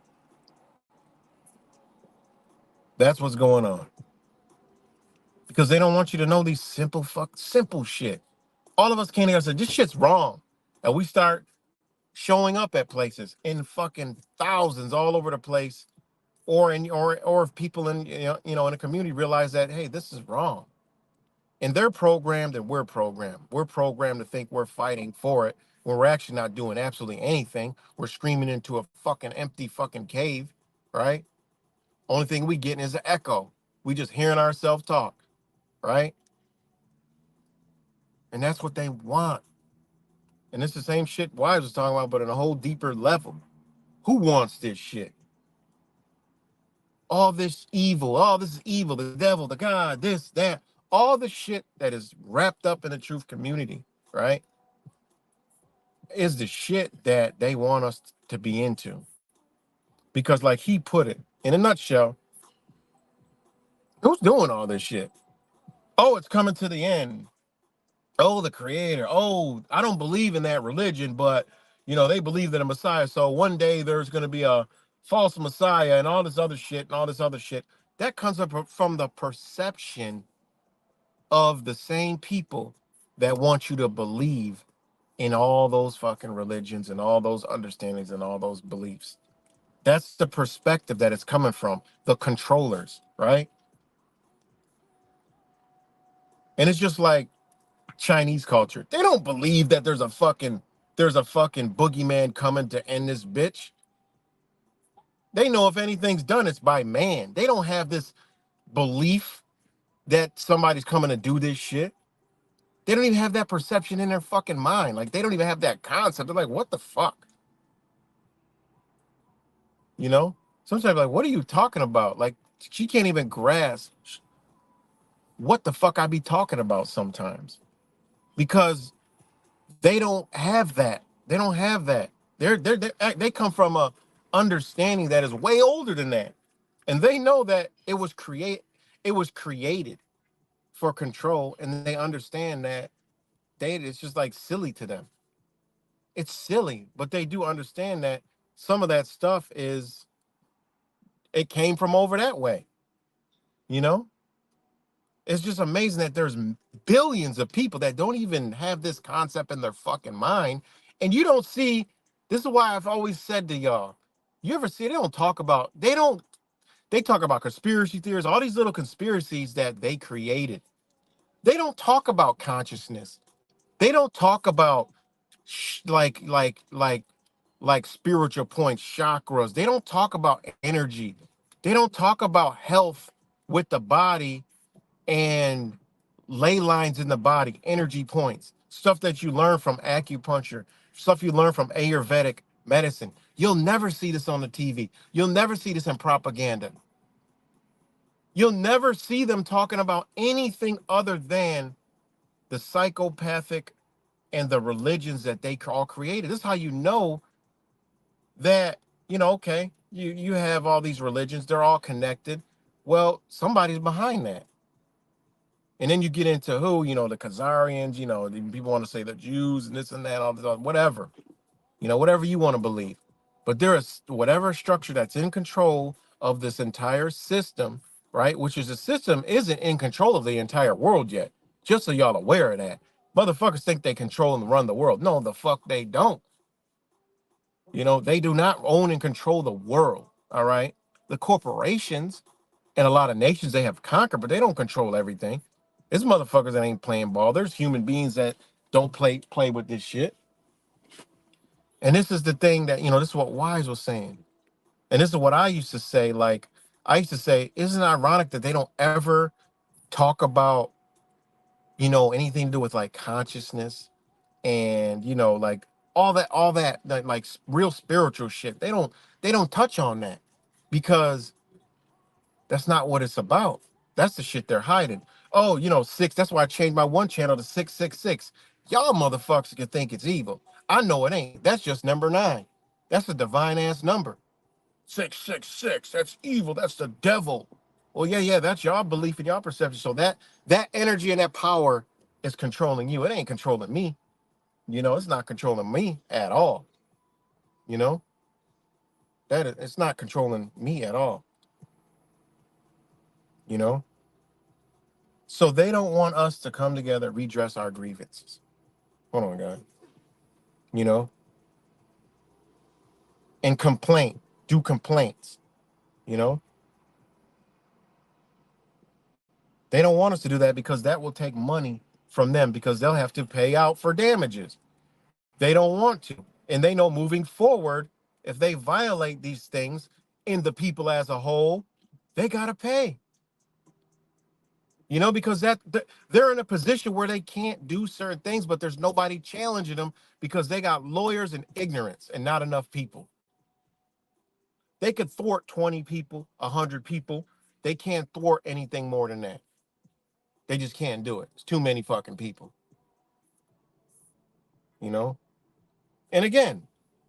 That's what's going on. Because they don't want you to know these simple shit. All of us can't even say this shit's wrong. And we start showing up at places in fucking thousands all over the place, or if people in in a community realize that hey, this is wrong. And they're programmed and we're programmed. We're programmed to think we're fighting for it when we're actually not doing absolutely anything. We're screaming into a fucking empty fucking cave, right? Only thing we getting is an echo. We just hearing ourselves talk, right? And that's what they want. And it's the same shit Wise was talking about, but on a whole deeper level. Who wants this shit? All this evil, all this is evil, the devil, the God, this, that, all the shit that is wrapped up in the truth community, right? Is the shit that they want us to be into. Because, like he put it in a nutshell, who's doing all this shit? Oh, it's coming to the end. Oh, the creator. Oh, I don't believe in that religion, but they believe that a Messiah. So one day there's going to be a false Messiah and all this other shit and all this other shit. That comes up from the perception of the same people that want you to believe in all those fucking religions and all those understandings and all those beliefs. That's the perspective that it's coming from, the controllers, right? And it's just like Chinese culture. They don't believe that there's a fucking boogeyman coming to end this bitch. They know if anything's done, it's by man. They don't have this belief that somebody's coming to do this shit. They don't even have that perception in their fucking mind. Like they don't even have that concept. They're like, what the fuck? You know? Sometimes like, what are you talking about? Like she can't even grasp what the fuck I be talking about sometimes. Because they don't have that. They don't have that. They come from a understanding that is way older than that. And they know that it was created for control, and they understand that it's just like silly to them. It's silly, but they do understand that some of that stuff it came from over that way, you know? It's just amazing that there's billions of people that don't even have this concept in their fucking mind. And you don't see, this is why I've always said to y'all, you ever see, they don't talk about, They talk about conspiracy theories, all these little conspiracies that they created. They don't talk about consciousness. They don't talk about like spiritual points, chakras. They don't talk about energy. They don't talk about health with the body and ley lines in the body, energy points, stuff that you learn from acupuncture, stuff you learn from Ayurvedic medicine. You'll never see this on the TV. You'll never see this in propaganda. You'll never see them talking about anything other than the psychopathic and the religions that they all created. This is how you know that, okay, you have all these religions, they're all connected. Well, somebody's behind that. And then you get into who, the Khazarians, the people want to say the Jews and this and that, all this, whatever, whatever you want to believe. But there is whatever structure that's in control of this entire system, right? Which is the system isn't in control of the entire world yet. Just so y'all aware of that. Motherfuckers think they control and run the world. No, the fuck they don't. They do not own and control the world. All right. The corporations and a lot of nations they have conquered, but they don't control everything. There's motherfuckers that ain't playing ball. There's human beings that don't play with this shit. And this is the thing that, this is what Wise was saying. And this is what I used to say. Like, I used to say, isn't it ironic that they don't ever talk about, anything to do with like consciousness and, like all that like real spiritual shit. They don't touch on that because that's not what it's about. That's the shit they're hiding. Oh, six. That's why I changed my one channel to 666. Y'all motherfuckers can think it's evil. I know it ain't. That's just number 9. That's a divine ass number. 666. That's evil. That's the devil. Well, yeah. That's y'all belief and y'all perception. So that energy and that power is controlling you. It ain't controlling me. It's not controlling me at all. You know it's not controlling me at all. You know. So they don't want us to come together, redress our grievances. Hold on, guys. You know, and do complaints. You know, they don't want us to do that because that will take money from them because they'll have to pay out for damages. They don't want to. And they know moving forward, if they violate these things in the people as a whole, they got to pay. Because they're in a position where they can't do certain things, but there's nobody challenging them because they got lawyers and ignorance and not enough people. They could thwart 20 people, 100 people. They can't thwart anything more than that. They just can't do it. It's too many fucking people. You know? And again,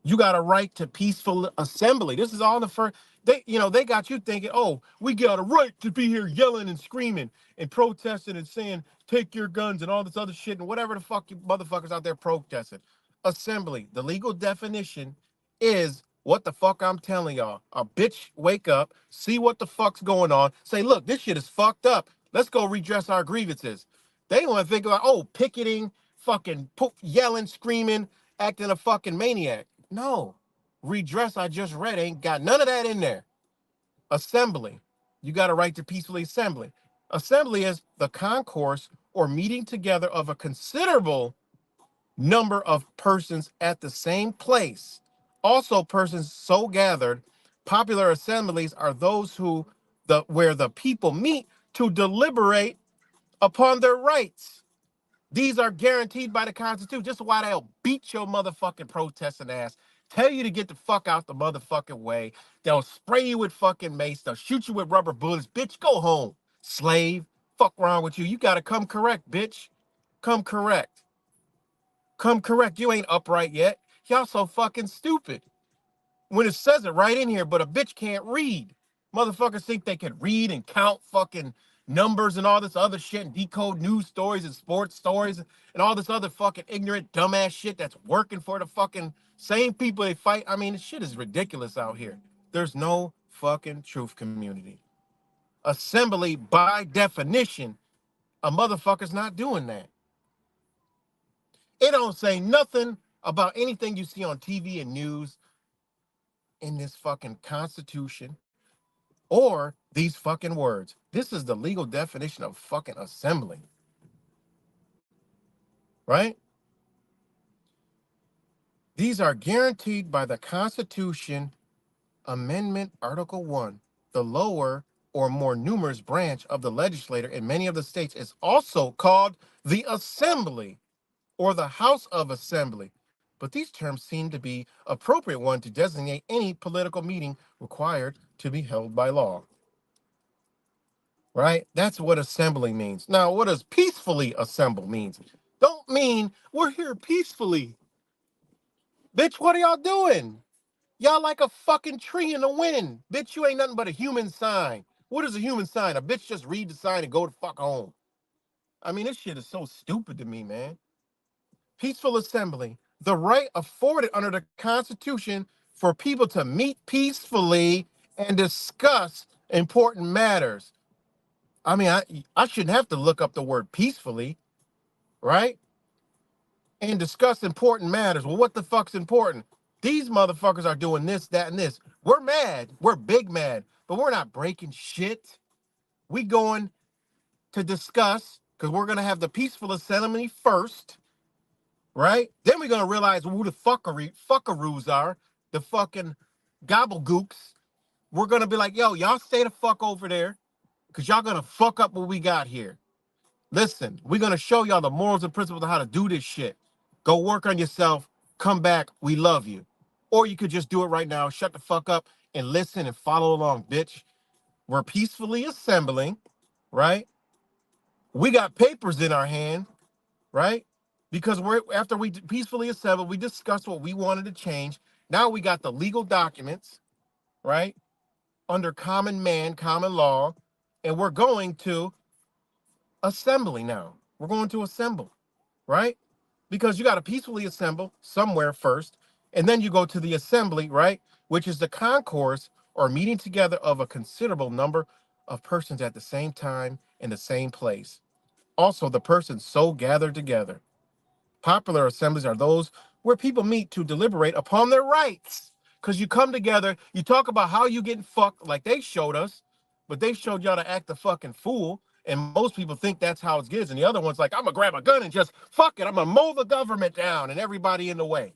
you got a right to peaceful assembly. This is all the first. They got you thinking, oh, we got a right to be here yelling and screaming and protesting and saying, take your guns and all this other shit and whatever the fuck you motherfuckers out there protesting. Assembly. The legal definition is what the fuck I'm telling y'all. A bitch wake up, see what the fuck's going on, say, look, this shit is fucked up. Let's go redress our grievances. They want to think about, oh, picketing, fucking yelling, screaming, acting a fucking maniac. No. Redress I just read ain't got none of that in there. Assembly. You got a right to peacefully assembly. Assembly is the concourse or meeting together of a considerable number of persons at the same place. Also, persons so gathered. Popular assemblies are those where the people meet to deliberate upon their rights. These are guaranteed by the Constitution. Just why they'll beat your motherfucking protesting ass, tell you to get the fuck out the motherfucking way. They'll spray you with fucking mace. They'll shoot you with rubber bullets. Bitch, go home. Slave. Fuck wrong with you. You gotta come correct, bitch. Come correct. Come correct. You ain't upright yet. Y'all so fucking stupid. When it says it right in here, but a bitch can't read. Motherfuckers think they can read and count fucking numbers and all this other shit and decode news stories and sports stories and all this other fucking ignorant dumbass shit that's working for the fucking same people they fight. I mean, this shit is ridiculous out here. There's no fucking truth community. Assembly, by definition, a motherfucker's not doing that. It don't say nothing about anything you see on TV and news in this fucking Constitution Or these fucking words. This is the legal definition of fucking assembly, right? These are guaranteed by the Constitution Amendment Article 1. The lower or more numerous branch of the legislature in many of the states is also called the Assembly or the House of Assembly. But these terms seem to be appropriate one to designate any political meeting required to be held by law. Right? That's what assembly means. Now, what does peacefully assemble means? Don't mean we're here peacefully. Bitch, what are y'all doing? Y'all like a fucking tree in the wind. Bitch, you ain't nothing but a human sign. What is a human sign? A bitch just read the sign and go the fuck home. I mean, this shit is so stupid to me, man. Peaceful assembly. The right afforded under the Constitution for people to meet peacefully and discuss important matters. I mean, I shouldn't have to look up the word peacefully, right? And discuss important matters. Well, what the fuck's important? These motherfuckers are doing this, that, and this. We're mad. We're big mad, but we're not breaking shit. We going to discuss because we're gonna have the peaceful assembly first, right? Then we're gonna realize who the fuckaroos are, the fucking gobblegooks. We're gonna be like, yo, y'all stay the fuck over there, because y'all gonna fuck up what we got here. Listen, we're gonna show y'all the morals and principles of how to do this shit. Go work on yourself, come back, we love you. Or you could just do it right now, shut the fuck up and listen and follow along, bitch. We're peacefully assembling, right? We got papers in our hand, right? Because we're after we peacefully assembled, we discussed what we wanted to change. Now we got the legal documents, right? Under common man, common law, and we're going to assembly now. We're going to assemble, right? Because you got to peacefully assemble somewhere first, and then you go to the assembly, right? Which is the concourse or meeting together of a considerable number of persons at the same time in the same place. Also, the persons so gathered together. Popular assemblies are those where people meet to deliberate upon their rights. Because you come together, you talk about how you getting fucked like they showed us, but they showed y'all to act a fucking fool. And most people think that's how it is. And the other one's like, I'm going to grab a gun and just fuck it. I'm going to mow the government down and everybody in the way.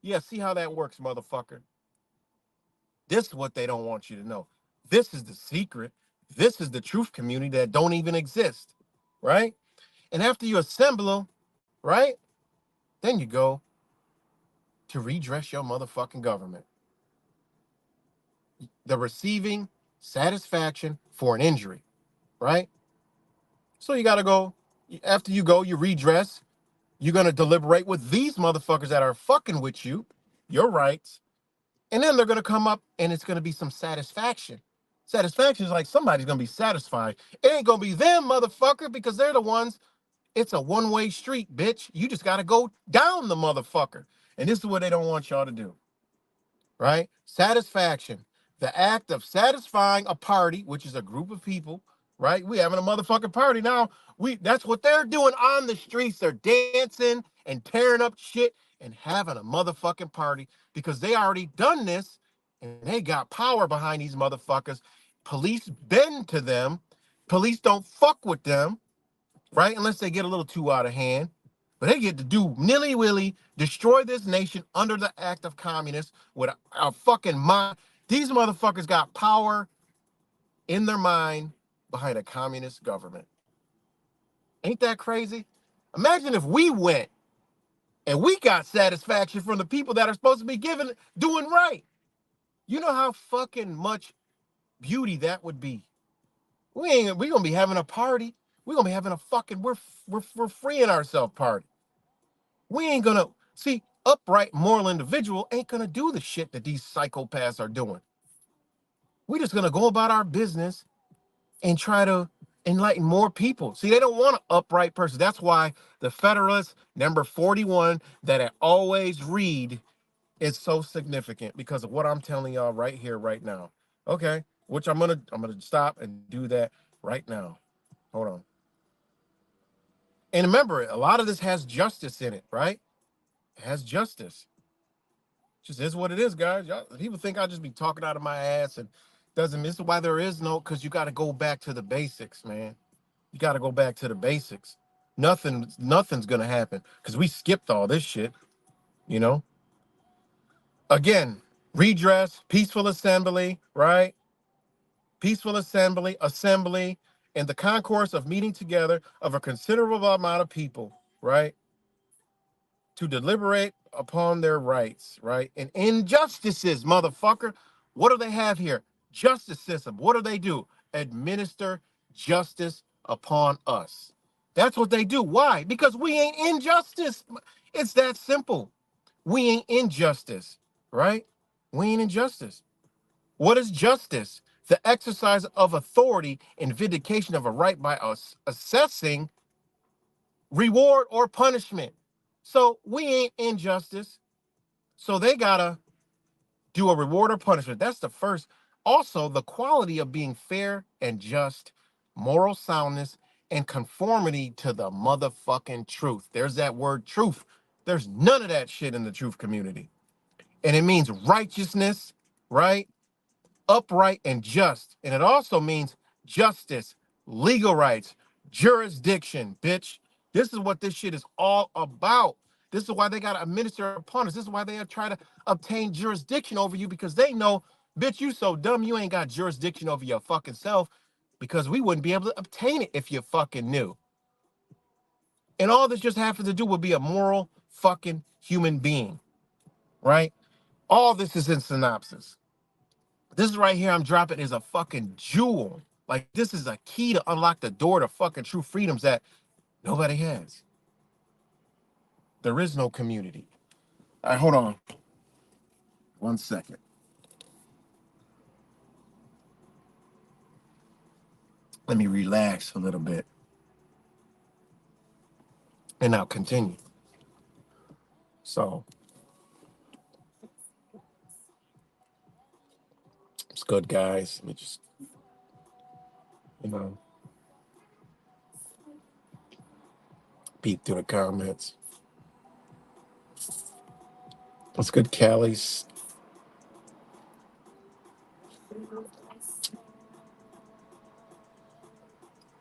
Yeah, see how that works, motherfucker. This is what they don't want you to know. This is the secret. This is the truth community that don't even exist, right? And after you assemble them, right? Then you go to redress your motherfucking government. The receiving satisfaction for an injury, right? So you got to go, after you go, you redress. You're going to deliberate with these motherfuckers that are fucking with you, your rights. And then they're going to come up and it's going to be some satisfaction. Satisfaction is like somebody's going to be satisfied. It ain't going to be them, motherfucker, because they're the ones. It's a one-way street, bitch. You just got to go down the motherfucker. And this is what they don't want y'all to do. Right? Satisfaction, the act of satisfying a party, which is a group of people, right? We having a motherfucking party now. That's what they're doing on the streets. They're dancing and tearing up shit and having a motherfucking party because they already done this and they got power behind these motherfuckers. Police bend to them. Police don't fuck with them, right? Unless they get a little too out of hand. But they get to do nilly-willy, destroy this nation under the act of communists with a fucking mind. These motherfuckers got power in their mind behind a communist government. Ain't that crazy? Imagine if we went and we got satisfaction from the people that are supposed to be doing right. You know how fucking much beauty that would be. We gonna be having a party. We gonna be having a fucking we're freeing ourselves party. We ain't gonna see upright moral individual ain't gonna do the shit that these psychopaths are doing. We just gonna go about our business and try to enlighten more people. See, they don't want an upright person. That's why the Federalist number 41 that I always read is so significant because of what I'm telling y'all right here, right now. Okay, which I'm gonna stop and do that right now. Hold on. And remember, a lot of this has justice in it, right? It has justice. Just is what it is, guys. Y'all, people think I just be talking out of my ass and Doesn't This is why there is no, because you got to go back to the basics, man. You got to go back to the basics. Nothing's gonna happen because we skipped all this shit. You know. Again, redress, peaceful assembly, right? Peaceful assembly, in the concourse of meeting together of a considerable amount of people, right? To deliberate upon their rights, right? And injustices, motherfucker. What do they have here? Justice system. What do they do? Administer justice upon us. That's what they do. Why? Because we ain't injustice. It's that simple. We ain't injustice, right? We ain't injustice. What is justice? The exercise of authority and vindication of a right by us assessing reward or punishment. So we ain't injustice. So they gotta do a reward or punishment. That's the first. Also, the quality of being fair and just, moral soundness, and conformity to the motherfucking truth. There's that word truth. There's none of that shit in the truth community. And it means righteousness, right? Upright and just. And it also means justice, legal rights, jurisdiction, bitch. This is what this shit is all about. This is why they got to administer upon us. This is why they are trying to obtain jurisdiction over you because they know, bitch, you so dumb you ain't got jurisdiction over your fucking self because we wouldn't be able to obtain it if you fucking knew. And all this just happens to do would be a moral fucking human being, right? All this is in synopsis. This right here I'm dropping is a fucking jewel. Like this is a key to unlock the door to fucking true freedoms that nobody has. There is no community. All right, hold on 1 second. Let me relax a little bit and I'll continue. So it's good, guys. Let me just, you know, peek through the comments. What's good, Callie's?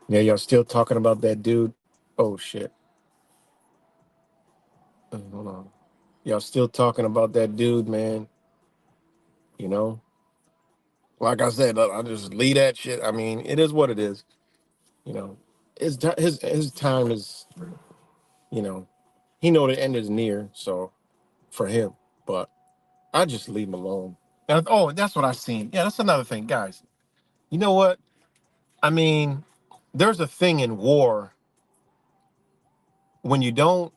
Yeah, y'all still talking about that dude? Oh shit. Hold on. Y'all still talking about that dude, man? You know, like I said, I just leave that shit. I mean, it is what it is. You know, his time is, you know, he know the end is near. So for him, but I just leave him alone. And, oh, that's what I seen. Yeah, that's another thing, guys. You know what? I mean, there's a thing in war when you don't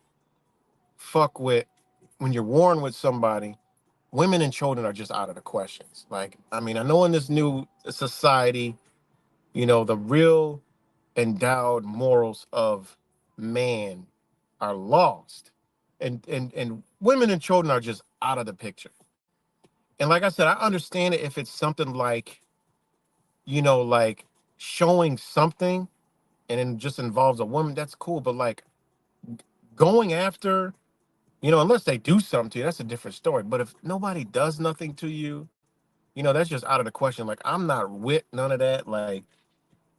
fuck with, when you're warring with somebody. Women and children are just out of the questions. Like, I mean, I know in this new society, you know, the real endowed morals of man are lost. And women and children are just out of the picture. And like I said, I understand it if it's something like, you know, like showing something and it just involves a woman, that's cool. But like going after, you know, unless they do something to you, that's a different story. But if nobody does nothing to you, you know, that's just out of the question. Like, I'm not with none of that. Like,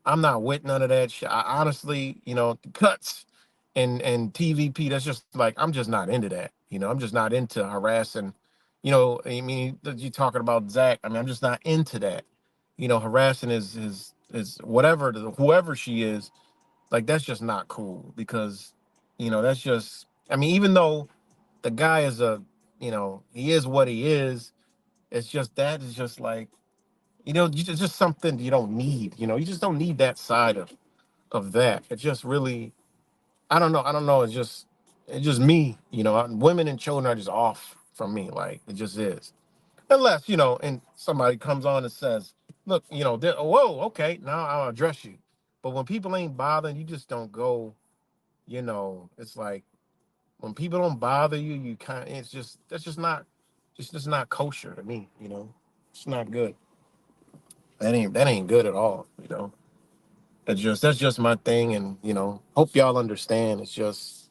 I'm not with none of that shit. I honestly, you know, cuts and TVP, that's just like, I'm just not into that. You know, I'm just not into harassing, you know, I mean, you talking about Zach. I mean, I'm just not into that. You know, harassing is whatever, whoever she is, like, that's just not cool because, you know, that's just, I mean, even though the guy is a, you know, he is what he is, it's just that is just like, you know, it's just something you don't need. You know, you just don't need that side of that. It just really, I don't know. I don't know. It's just me. You know, women and children are just off from me. Like it just is. Unless you know, and somebody comes on and says, "Look, you know, whoa, okay, now I'll address you." But when people ain't bothering, you just don't go. You know, it's like when people don't bother you, you kind of. It's just that's just not kosher to me. You know, it's not good. That ain't good at all. You know. That's just my thing, and you know, hope y'all understand. It's just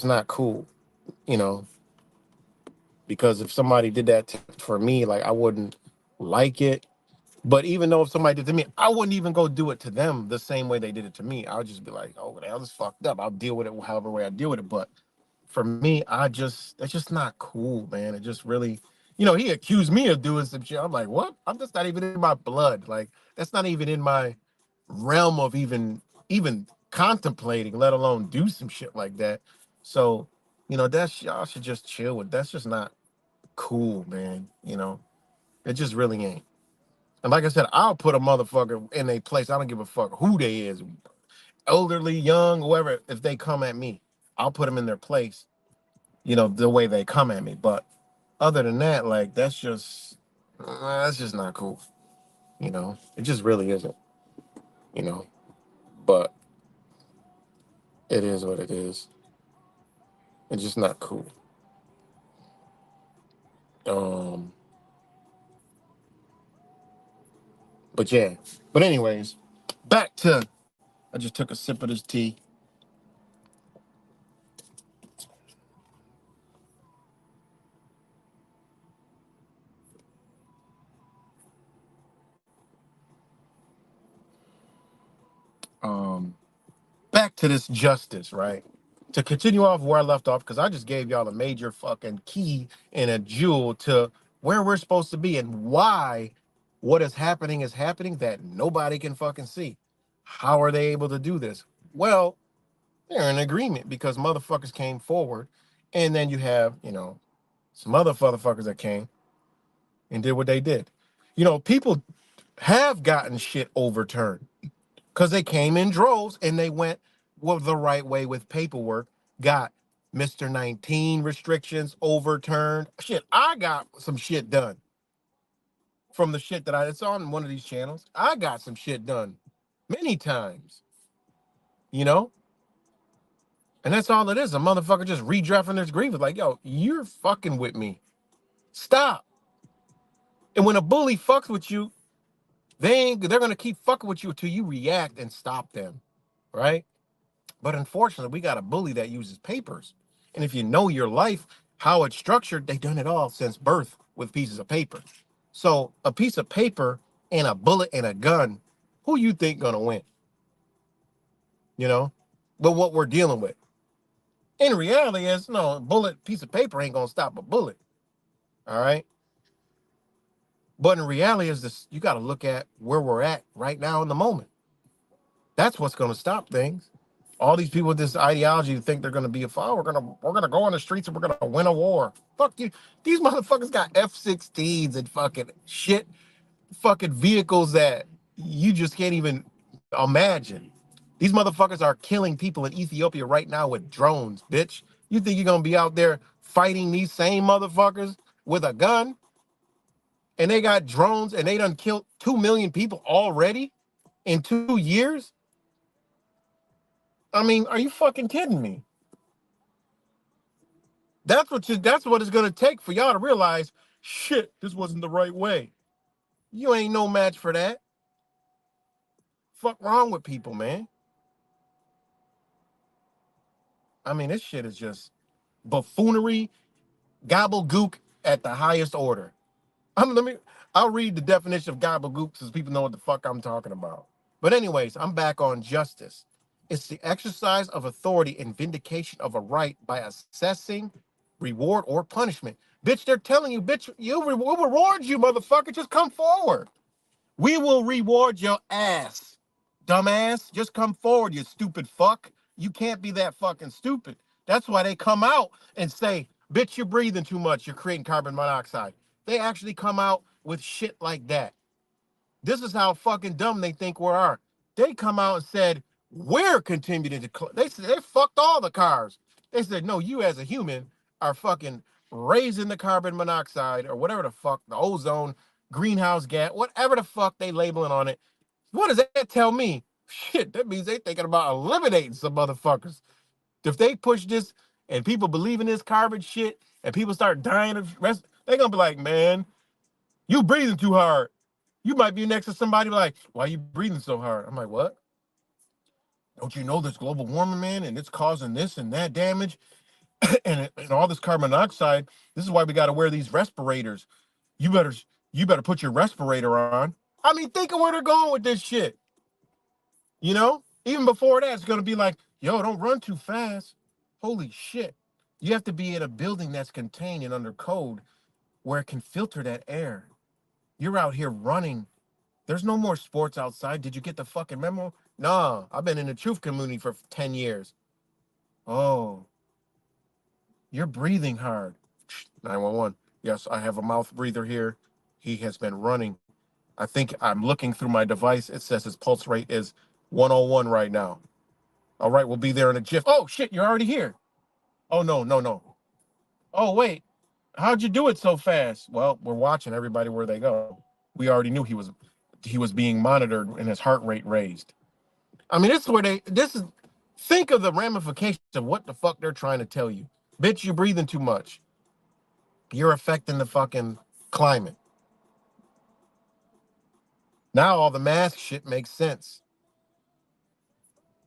not cool, you know, because if somebody did that for me, like I wouldn't like it, But even though if somebody did to me, I wouldn't even go do it to them the same way they did it to me. I would just be like, oh, the hell is fucked up. I'll deal with it however way I deal with it. But for me, that's just not cool, man. It just really, he accused me of doing some shit. I'm like, what? I'm just not even in my blood. Like, that's not even in my realm of even contemplating, let alone do some shit like that. So, that's y'all should just chill with. That's just not cool, man. It just really ain't. And like I said, I'll put a motherfucker in a place. I don't give a fuck who they is, elderly, young, whoever. If they come at me, I'll put them in their place. The way they come at me. But other than that, like that's just not cool. It just really isn't. You know, but it is what it is. It's just not cool. Um, but yeah. But anyways, back to I just took a sip of this tea. Um, Back to this justice, right? To continue off where I left off, because I just gave y'all a major fucking key and a jewel to where we're supposed to be and why what is happening that nobody can fucking see. How are they able to do this? Well, they're in agreement because motherfuckers came forward, and then you have, some other motherfuckers that came and did what they did. People have gotten shit overturned because they came in droves and they went the right way with paperwork, got Mr. 19 restrictions overturned. Shit, I got some shit done from the shit that it's on one of these channels. I got some shit done many times, you know? And that's all it is. A motherfucker just redrafting their grievance. Like, yo, you're fucking with me. Stop. And when a bully fucks with you, they're gonna keep fucking with you until you react and stop them. Right? But unfortunately, we got a bully that uses papers. And if you know your life, how it's structured, they've done it all since birth with pieces of paper. So a piece of paper and a bullet and a gun, who you think gonna win? You know? But what we're dealing with. In reality is no, a bullet piece of paper ain't gonna stop a bullet. All right. But in reality is this you gotta look at where we're at right now in the moment. That's what's gonna stop things. All these people with this ideology think they're gonna be a fire. We're gonna go on the streets and we're gonna win a war. Fuck you. These motherfuckers got F-16s and fucking shit, fucking vehicles that you just can't even imagine. These motherfuckers are killing people in Ethiopia right now with drones, bitch. You think you're gonna be out there fighting these same motherfuckers with a gun? And they got drones and they done killed 2 million people already in 2 years? I mean, are you fucking kidding me? That's what it's gonna take for y'all to realize, shit, this wasn't the right way. You ain't no match for that. Fuck wrong with people, man. I mean, this shit is just buffoonery, gobbledygook at the highest order. Let me. I'll read the definition of gobbledygook so people know what the fuck I'm talking about. But anyways, I'm back on justice. It's the exercise of authority and vindication of a right by assessing reward or punishment. Bitch, they're telling you, bitch, we'll reward you, motherfucker. Just come forward. We will reward your ass, dumbass. Just come forward, you stupid fuck. You can't be that fucking stupid. That's why they come out and say, bitch, you're breathing too much. You're creating carbon monoxide. They actually come out with shit like that. This is how fucking dumb they think we are. They come out and said, we're contributing to, they said, they fucked all the cars. They said, no, you as a human are fucking raising the carbon monoxide or whatever the fuck, the ozone, greenhouse gas, whatever the fuck they labeling on it. What does that tell me? Shit, that means they thinking about eliminating some motherfuckers. If they push this and people believe in this carbon shit and people start dying of rest, they're gonna be like, man, you breathing too hard. You might be next to somebody like, why are you breathing so hard? I'm like, what? Don't you know there's global warming, man, and it's causing this and that damage and all this carbon monoxide. This is why we got to wear these respirators. You better you better put your respirator on. I mean, think of where they're going with this shit. You know, even before that, it's gonna be like, yo, don't run too fast. Holy shit! You have to be in a building that's contained and under code where it can filter that air. You're out here running. There's no more sports outside. Did you get the fucking memo? Nah, I've been in the truth community for 10 years. Oh, you're breathing hard. 911. Yes, I have a mouth breather here. He has been running. I think I'm looking through my device. It says his pulse rate is 101 right now. All right, we'll be there in a jiff. Oh, shit, you're already here. Oh, no, no, no. Oh, wait. How'd you do it so fast? Well, we're watching everybody where they go. We already knew he was being monitored and his heart rate raised. I mean, this is think of the ramifications of what the fuck they're trying to tell you. Bitch, you're breathing too much. You're affecting the fucking climate. Now all the mask shit makes sense.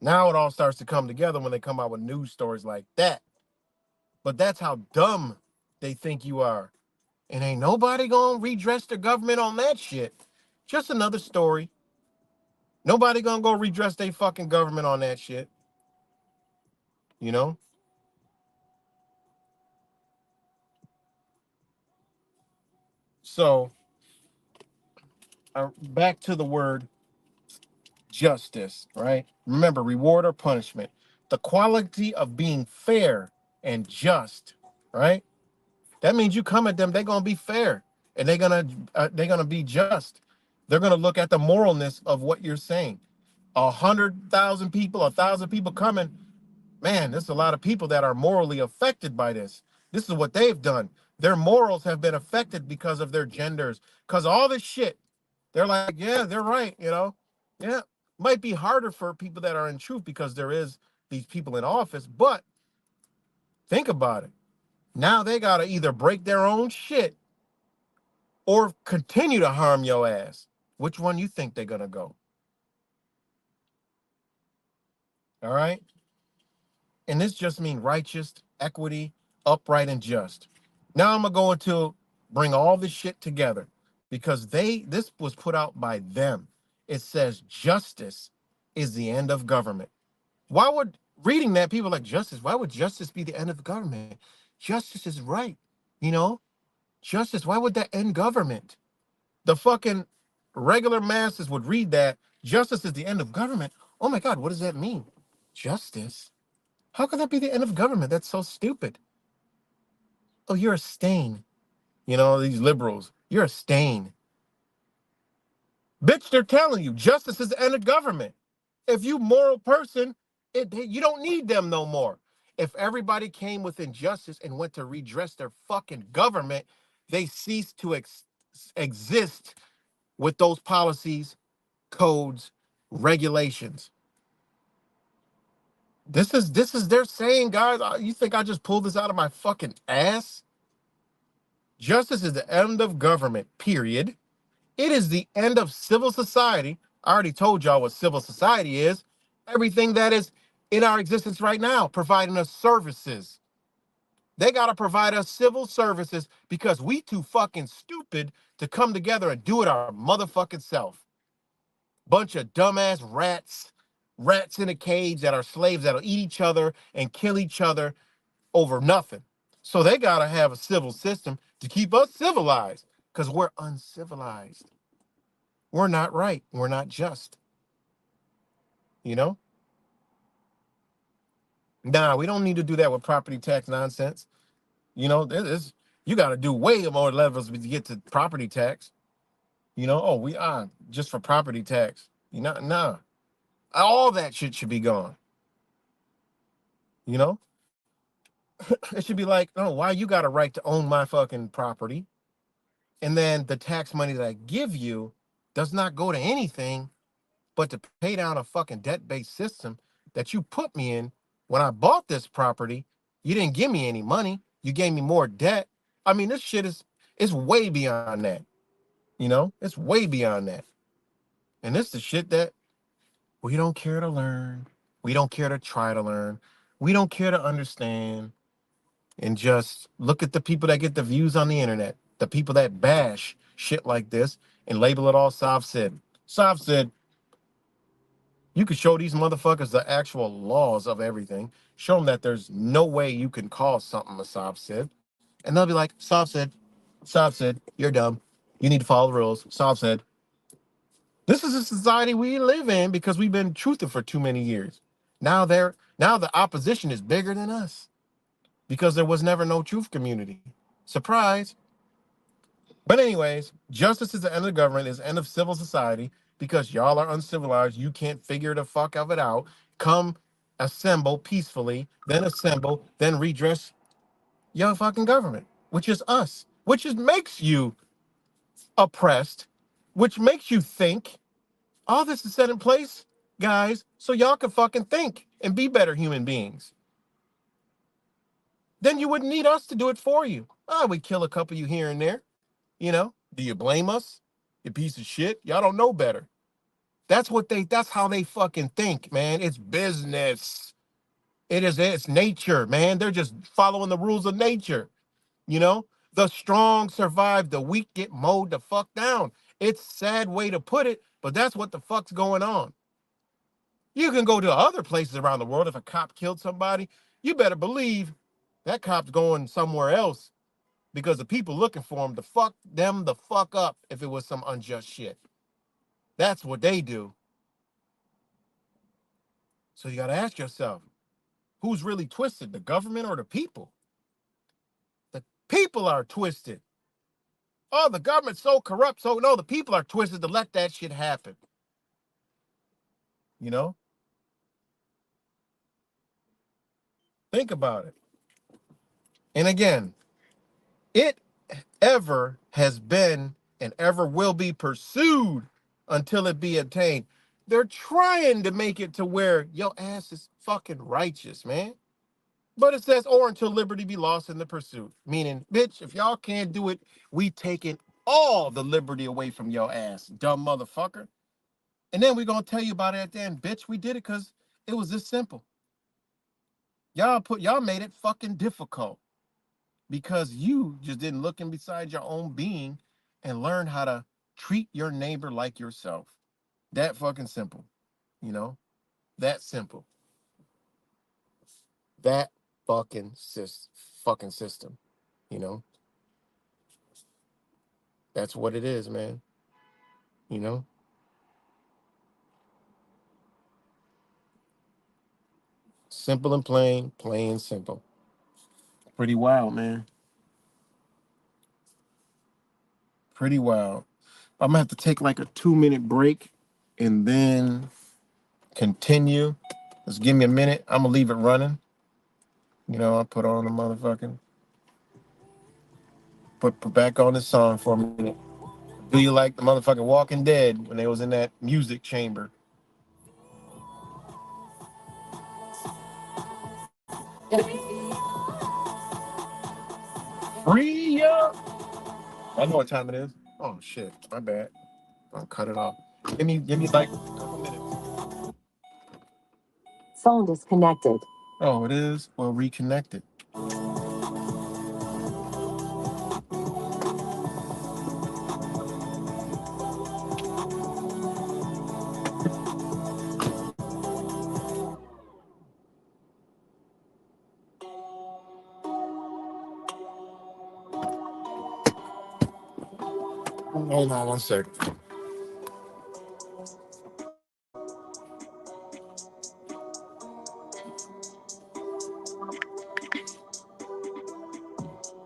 Now it all starts to come together when they come out with news stories like that. But that's how dumb they think you are. And ain't nobody gonna redress the government on that shit. Just another story. Nobody gonna go redress their fucking government on that shit. You know? So back to the word justice, right? Remember, reward or punishment. The quality of being fair and just, right? That means you come at them, they're gonna be fair and they're gonna be just. They're gonna look at the moralness of what you're saying. 100,000 people, 1,000 people coming. Man, there's a lot of people that are morally affected by this. This is what they've done. Their morals have been affected because of their genders, because all this shit. They're like, yeah, they're right, you know? Yeah. Might be harder for people that are in truth because there is these people in office, but think about it. Now they gotta either break their own shit or continue to harm your ass. Which one you think they're gonna go? All right. And this just means righteous, equity, upright, and just. Now I'm gonna go into bring all this shit together because this was put out by them. It says justice is the end of government. Why would reading that people are like justice? Why would justice be the end of government? Justice is right, you know. Justice. Why would that end government? The fucking regular masses would read that justice is the end of government. Oh my God, what does that mean? Justice? How could that be the end of government? That's so stupid. Oh, you're a stain. You know, these liberals, you're a stain. Bitch, they're telling you justice is the end of government. If you moral person, you don't need them no more. If everybody came with injustice and went to redress their fucking government, they cease to exist with those policies, codes, regulations. This is they're saying, guys. You think I just pulled this out of my fucking ass? Justice is the end of government. Period. It is the end of civil society. I already told y'all what civil society is. Everything that is in our existence right now, providing us services. They gotta provide us civil services because we too fucking stupid to come together and do it our motherfucking self. Bunch of dumbass rats in a cage that are slaves that'll eat each other and kill each other over nothing. So they gotta have a civil system to keep us civilized because we're uncivilized. We're not right. We're not just. You know? Nah, we don't need to do that with property tax nonsense. You know, you got to do way more levels to get to property tax. You know, oh, we are just for property tax. You know, nah. All that shit should be gone. You know? It should be like, oh, why you got a right to own my fucking property? And then the tax money that I give you does not go to anything but to pay down a fucking debt-based system that you put me in when I bought this property. You didn't give me any money. You gave me more debt. I mean, this shit is way beyond that. You know, it's way beyond that. And this is the shit that we don't care to learn. We don't care to try to learn. We don't care to understand. And just look at the people that get the views on the internet, the people that bash shit like this, and label it all soft said. Soft said, you could show these motherfuckers the actual laws of everything. Show them that there's no way you can call something a soft said. And they'll be like, soft said, you're dumb. You need to follow the rules. Soft said. This is a society we live in because we've been truthing for too many years. Now the opposition is bigger than us because there was never no truth community. Surprise. But anyways, justice is the end of the government, is the end of civil society because y'all are uncivilized. You can't figure the fuck of it out. Come assemble peacefully, then redress your fucking government, which is us, makes you oppressed, which makes you think. All this is set in place, guys, so y'all can fucking think and be better human beings. Then you wouldn't need us to do it for you. We kill a couple of you here and there. You know, do you blame us? You piece of shit. Y'all don't know better. That's how they fucking think, man. It's business. It's nature, man. They're just following the rules of nature. You know, the strong survive, the weak get mowed the fuck down. It's a sad way to put it, but that's what the fuck's going on. You can go to other places around the world. If a cop killed somebody, you better believe that cop's going somewhere else because the people looking for him to fuck them the fuck up if it was some unjust shit. That's what they do. So you got to ask yourself, who's really twisted, the government or the people? The people are twisted. Oh, the government's so corrupt. So no, the people are twisted to let that shit happen. You know? Think about it. And again, it ever has been and ever will be pursued until it be obtained. They're trying to make it to where your ass is fucking righteous, man. But it says, or until liberty be lost in the pursuit. Meaning, bitch, if y'all can't do it, we taking all the liberty away from your ass, dumb motherfucker. And then we gonna tell you about it at the end, bitch. We did it because it was this simple. Y'all made it fucking difficult because you just didn't look in beside your own being and learn how to treat your neighbor like yourself. That fucking simple, you know? That simple. That fucking fucking system, you know? That's what it is, man. You know? Simple and plain, plain and simple. Pretty wild, man. Pretty wild. I'm gonna have to take like a 2 minute break and then continue. Just give me a minute. I'm gonna leave it running. You know, I'll put on the motherfucking put back on this song for a minute. Do you like the motherfucking Walking Dead when they was in that music chamber? Free up. I know what time it is. Oh shit, my bad. I'll cut it off. Give me like a couple minutes. Phone disconnected. Oh, it is? Well, reconnect it. Hold on 1 second.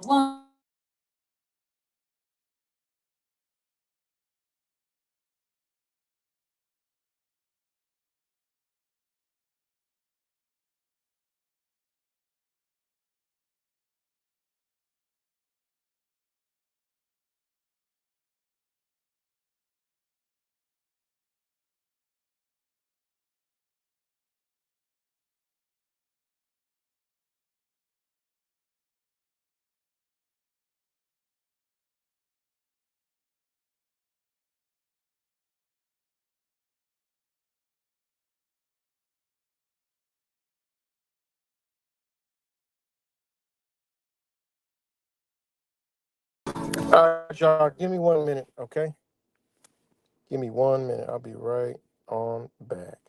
One. All right, y'all, give me 1 minute, okay? Give me 1 minute. I'll be right on back.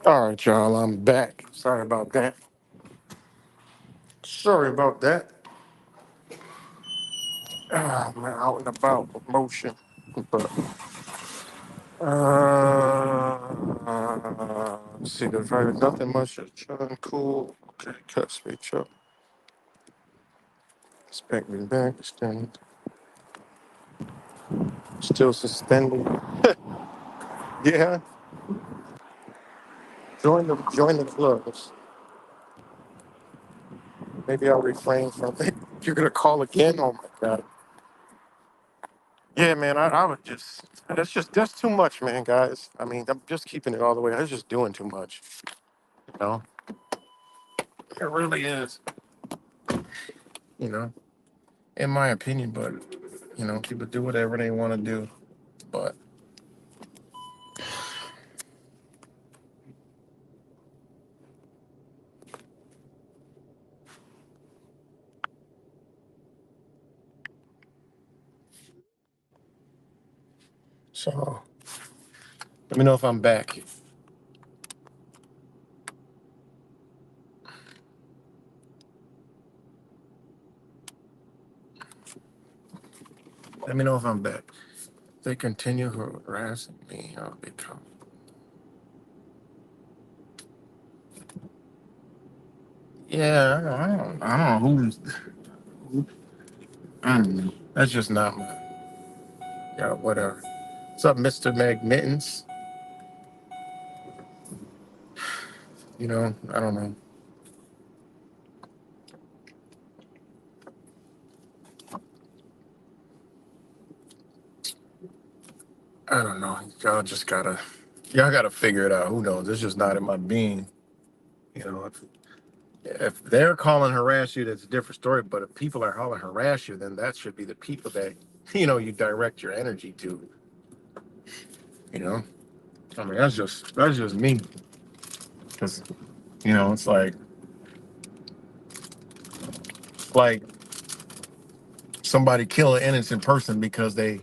All right, y'all, I'm back. Sorry about that. Sorry about that. Ah, man, out and about with motion. But, let's see, there's probably nothing much. John, cool. Okay, cut speech up. Expecting back, still suspended. Yeah, join the clubs. Maybe I'll refrain from it. You're gonna call again? Oh my god. Yeah, man, I would just that's too much, man, guys. I mean, I'm just keeping it all the way. I was just doing too much. You know, it really is. You know, in my opinion, but people do whatever they want to do. But so let me know if I'm back. Let me know if I'm back. If they continue harassing me, I'll become. Yeah, I don't know who's. I don't know. That's just not my. Yeah, whatever. What's up, Mr. Magnittens? I don't know. I don't know. Y'all gotta figure it out. Who knows? It's just not in my being. If they're calling harass you, that's a different story. But if people are calling harass you, then that should be the people that you direct your energy to. You know, I mean that's just me. Because it's like somebody kill an innocent person because they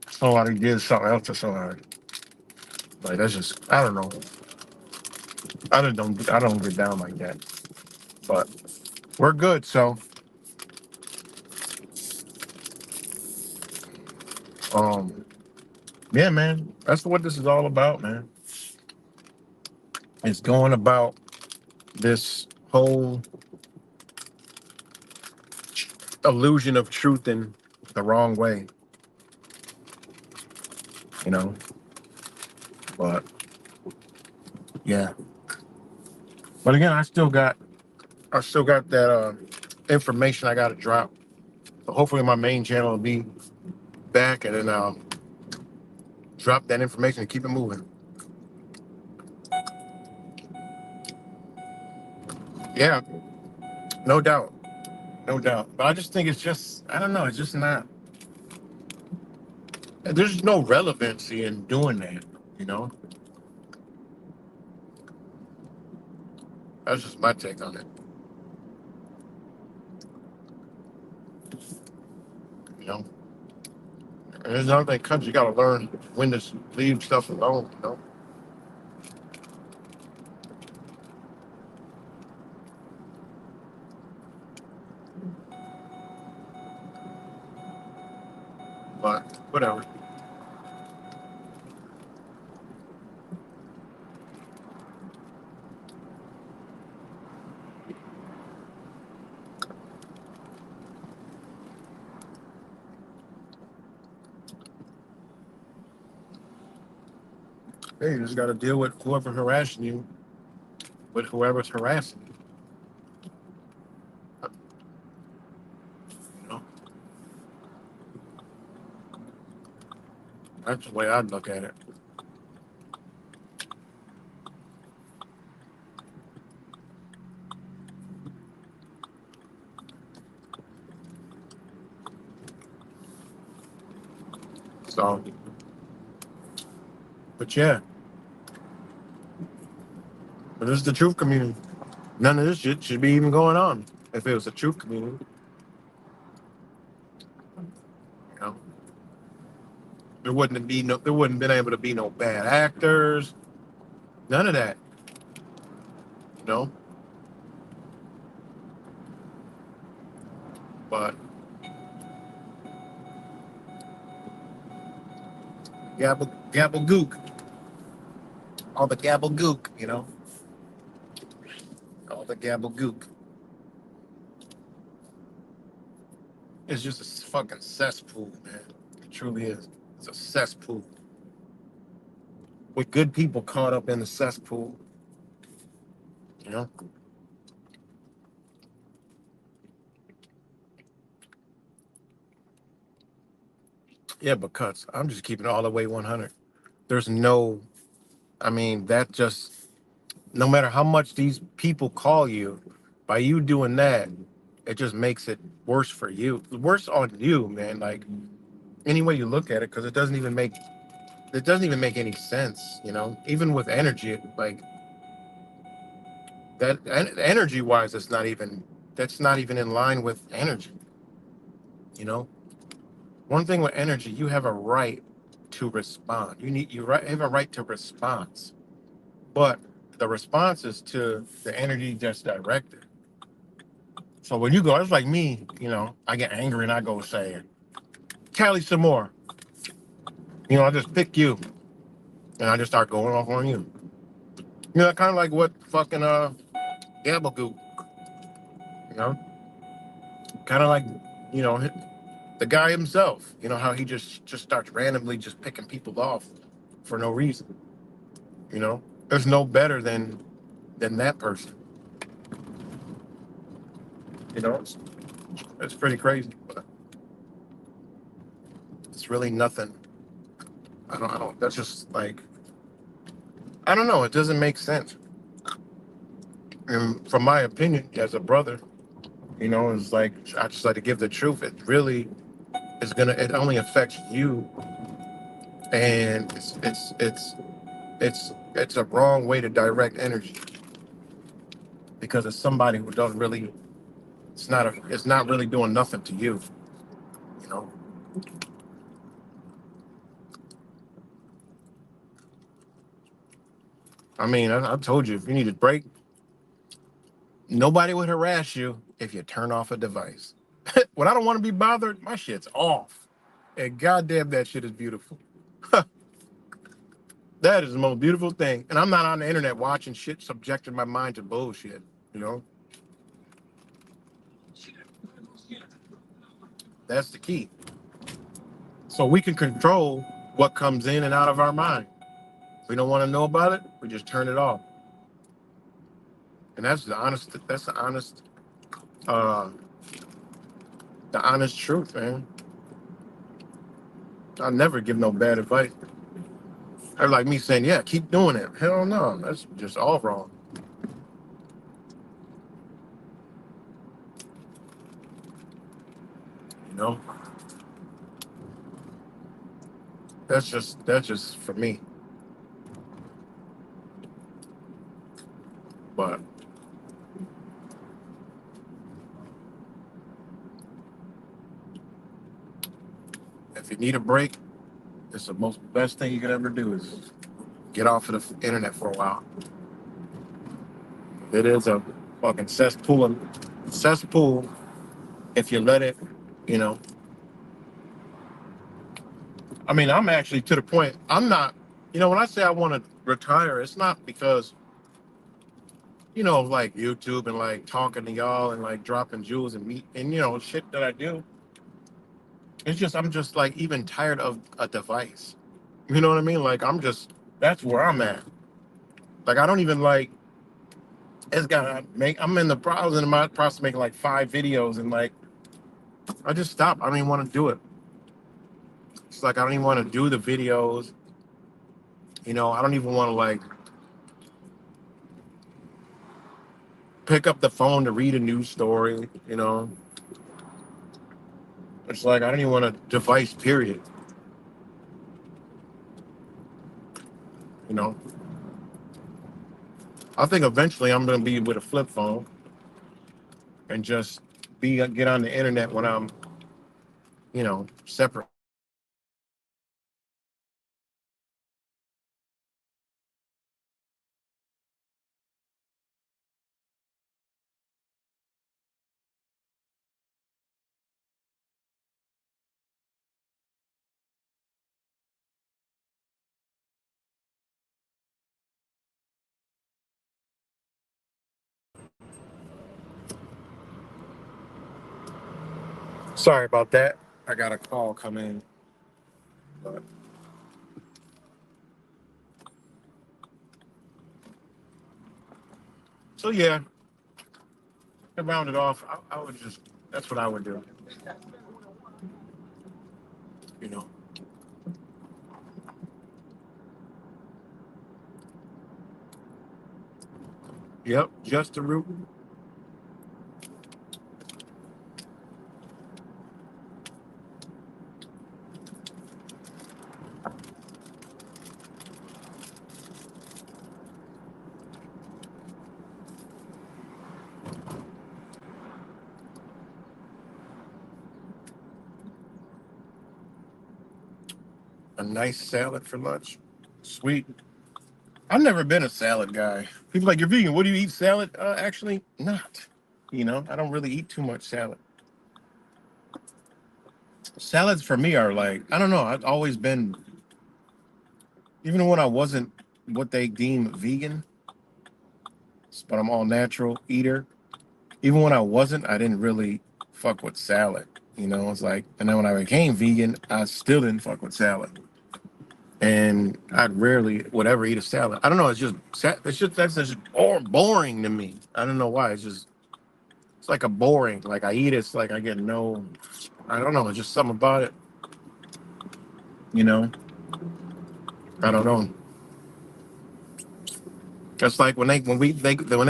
somebody did something else to somebody. Like that's just I don't know. I don't get down like that. But we're good. So um yeah, man, that's what this is all about, man. It's going about this whole illusion of truth in the wrong way, you know. But yeah, but again, I still got that information I got to drop. So hopefully, my main channel will be back, and then I'll drop that information and keep it moving. Yeah, no doubt, no doubt. But I just think it's just I don't know. It's just not. There's no relevancy in doing that. You know, that's just my take on it. You know, and there's another thing comes. You got to learn when to leave stuff alone. But whatever. Hey, you just got to deal with whoever harassing you, with whoever's harassing you. You know, that's the way I'd look at it. So, but yeah, but this is the truth community. None of this shit should be even going on if it was a truth community. You know, there wouldn't been able to be no bad actors. None of that. You know. But gabblegook, all the gabblegook. You know, all the gabblegook. It's just a fucking cesspool, man. It truly is. It's a cesspool with good people caught up in the cesspool. You know. Yeah, because I'm just keeping it all the way 100. There's no, I mean, that just, no matter how much these people call you, by you doing that, it just makes it worse for you. Worse on you, man. Like, any way you look at it, because it doesn't even make any sense, you know? Even with energy, like, energy wise, that's not even in line with energy, you know? One thing with energy, you have a right to respond. You have a right to response. But the response is to the energy that's directed. So when you go, it's like me, you know, I get angry and I go say, Cali some more. You know, I just pick you and I just start going off on you. You know, kind of like what fucking Gabblegook, you know, kind of like, you know, the guy himself. You know how he just starts randomly just picking people off for no reason. You know, there's no better than that person. You know, it's pretty crazy, but it's really nothing. I don't. That's just like I don't know. It doesn't make sense. And from my opinion, as a brother, you know, it's like I just like to give the truth. It really is gonna. It only affects you, and it's a wrong way to direct energy because it's somebody who doesn't really. It's not really doing nothing to you. You know. I mean, I told you if you need a break, nobody would harass you if you turn off a device. When I don't want to be bothered, my shit's off. And goddamn, that shit is beautiful. That is the most beautiful thing. And I'm not on the internet watching shit, subjecting my mind to bullshit. You know, that's the key. So we can control what comes in and out of our mind. If we don't want to know about it, we just turn it off. And uh, the honest truth, man. I never give no bad advice. They're like me saying, yeah, keep doing it. Hell no, that's just all wrong. You know, that's just for me. But if you need a break, it's the most best thing you could ever do is get off of the internet for a while. It is a fucking cesspool if you let it, you know. I mean, I'm actually to the point. I'm not, you know, when I say I want to retire, it's not because, you know, like YouTube and like talking to y'all and like dropping jewels and meat and you know shit that I do. It's just I'm just like even tired of a device. You know what I mean? Like that's where I'm at. Like I don't even like it's gotta make I'm in the I was in my process of making like 5 videos and like I just stopped. I don't even want to do it. It's like I don't even want to do the videos. You know, I don't even want to like pick up the phone to read a news story. You know, it's like I don't even want a device. Period. You know, I think eventually I'm gonna be with a flip phone and just be get on the internet when I'm you know separate. Sorry about that. I got a call come in. But, so yeah, to round it off, I would just that's what I would do. You know. Yep, just the root. A nice salad for lunch. Sweet. I've never been a salad guy. People like, you're vegan. What do you eat? Salad? Actually, not. You know, I don't really eat too much salad. Salads for me are like, I don't know. I've always been, even when I wasn't what they deem vegan, but I'm all natural eater. Even when I wasn't, I didn't really fuck with salad. You know, it's like, and then when I became vegan, I still didn't fuck with salad. And I'd rarely would ever eat a salad. I don't know. It's just that's just boring to me. I don't know why. It's like a boring. Like I eat it, it's like I get no. I don't know. It's just something about it. You know. I don't know. It's like when they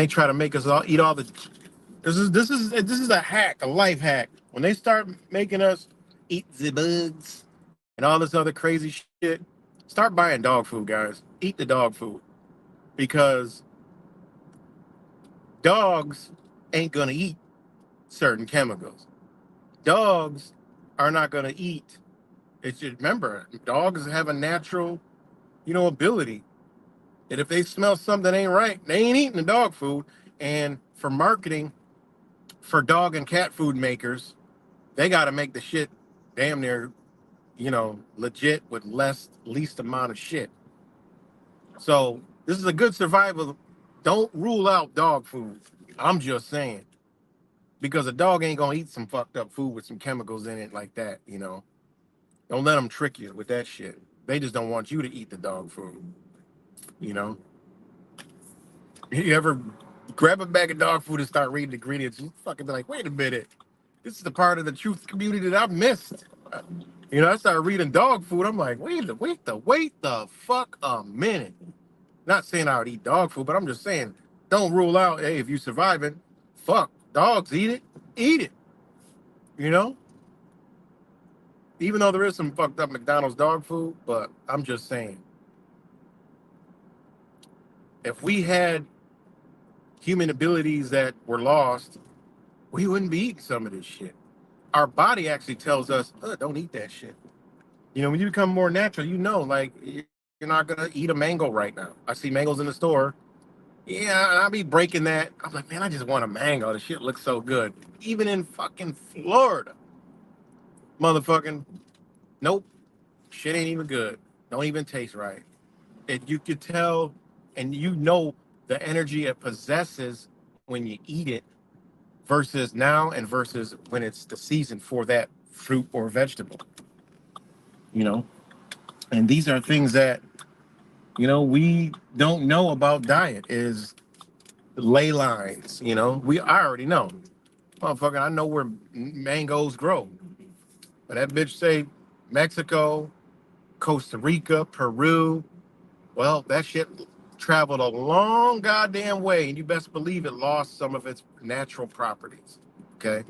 try to make us all eat all the. This is a hack, a life hack. When they start making us eat the bugs and all this other crazy shit, start buying dog food, guys. Eat the dog food because dogs ain't gonna eat certain chemicals. Dogs are not gonna eat. It's just, remember, dogs have a natural, ability. And if they smell something that ain't right, they ain't eating the dog food. And for marketing, for dog and cat food makers, they got to make the shit damn near, legit with least amount of shit. So this is a good survival. Don't rule out dog food. I'm just saying because a dog ain't gonna eat some fucked up food with some chemicals in it like that. Don't let them trick you with that shit. They just don't want you to eat the dog food. You know. You ever grab a bag of dog food and start reading the ingredients? You fucking be like, wait a minute. This is the part of the truth community that I've missed. I started reading dog food. I'm like, wait the fuck a minute. Not saying I would eat dog food, but I'm just saying, don't rule out, hey, if you surviving, fuck, dogs eat it, eat it. You know? Even though there is some fucked up McDonald's dog food, but I'm just saying, if we had human abilities that were lost, we wouldn't be eating some of this shit. Our body actually tells us, don't eat that shit. When you become more natural, like you're not gonna eat a mango right now. I see mangoes in the store. Yeah, and I'll be breaking that. I'm like, man, I just want a mango. The shit looks so good. Even in fucking Florida, motherfucking, nope, shit ain't even good. Don't even taste right. You could tell, and the energy it possesses when you eat it versus now and versus when it's the season for that fruit or vegetable. You know, and these are things that we don't know about diet is ley lines. I already know, motherfucker. I know where mangoes grow, but that bitch say Mexico, Costa Rica, Peru. Well, that shit traveled a long goddamn way, and you best believe it lost some of its natural properties. Okay,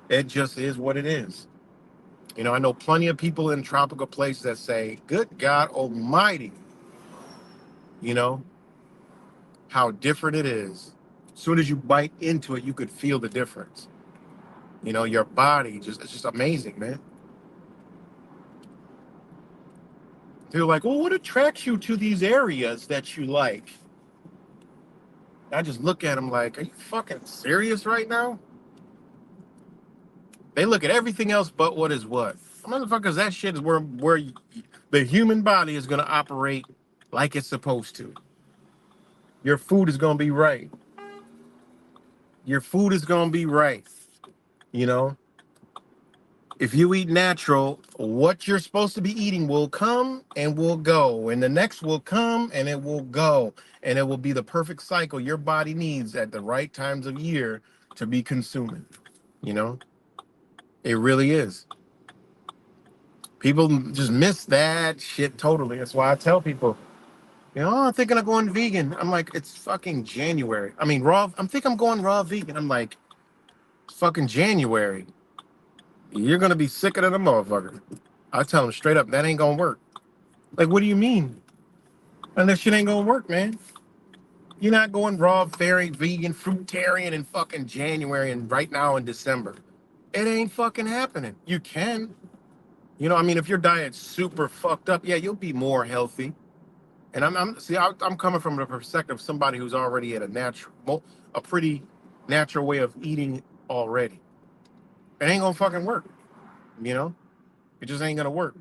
it just is what it is. I know plenty of people in tropical places that say, "Good God Almighty," you know how different it is. As soon as you bite into it, you could feel the difference. Your body it's just amazing, man. They're like, well, what attracts you to these areas that you like? I just look at them like, are you fucking serious right now? They look at everything else but what is what. Motherfuckers, that shit is where the human body is gonna operate like it's supposed to. Your food is gonna be right. Your food is gonna be right. You know, If you eat natural, what you're supposed to be eating will come and will go, and the next will come and it will go, and it will be the perfect cycle your body needs at the right times of year to be consuming. You know, it really is. People just miss that shit totally. That's why I tell people, I'm thinking of going vegan. I'm like, it's fucking January. I mean, raw. I'm thinking I'm going raw vegan. I'm like, it's fucking January. You're gonna be sicker than a motherfucker. I tell them straight up, that ain't gonna work. Like, what do you mean? And that shit ain't gonna work, man. You're not going raw, fairy, vegan, fruitarian in fucking January and right now in December. It ain't fucking happening. You can. I mean, if your diet's super fucked up, yeah, you'll be more healthy. And I'm coming from the perspective of somebody who's already at a pretty natural way of eating already. It ain't gonna fucking work. You know, it just ain't gonna work.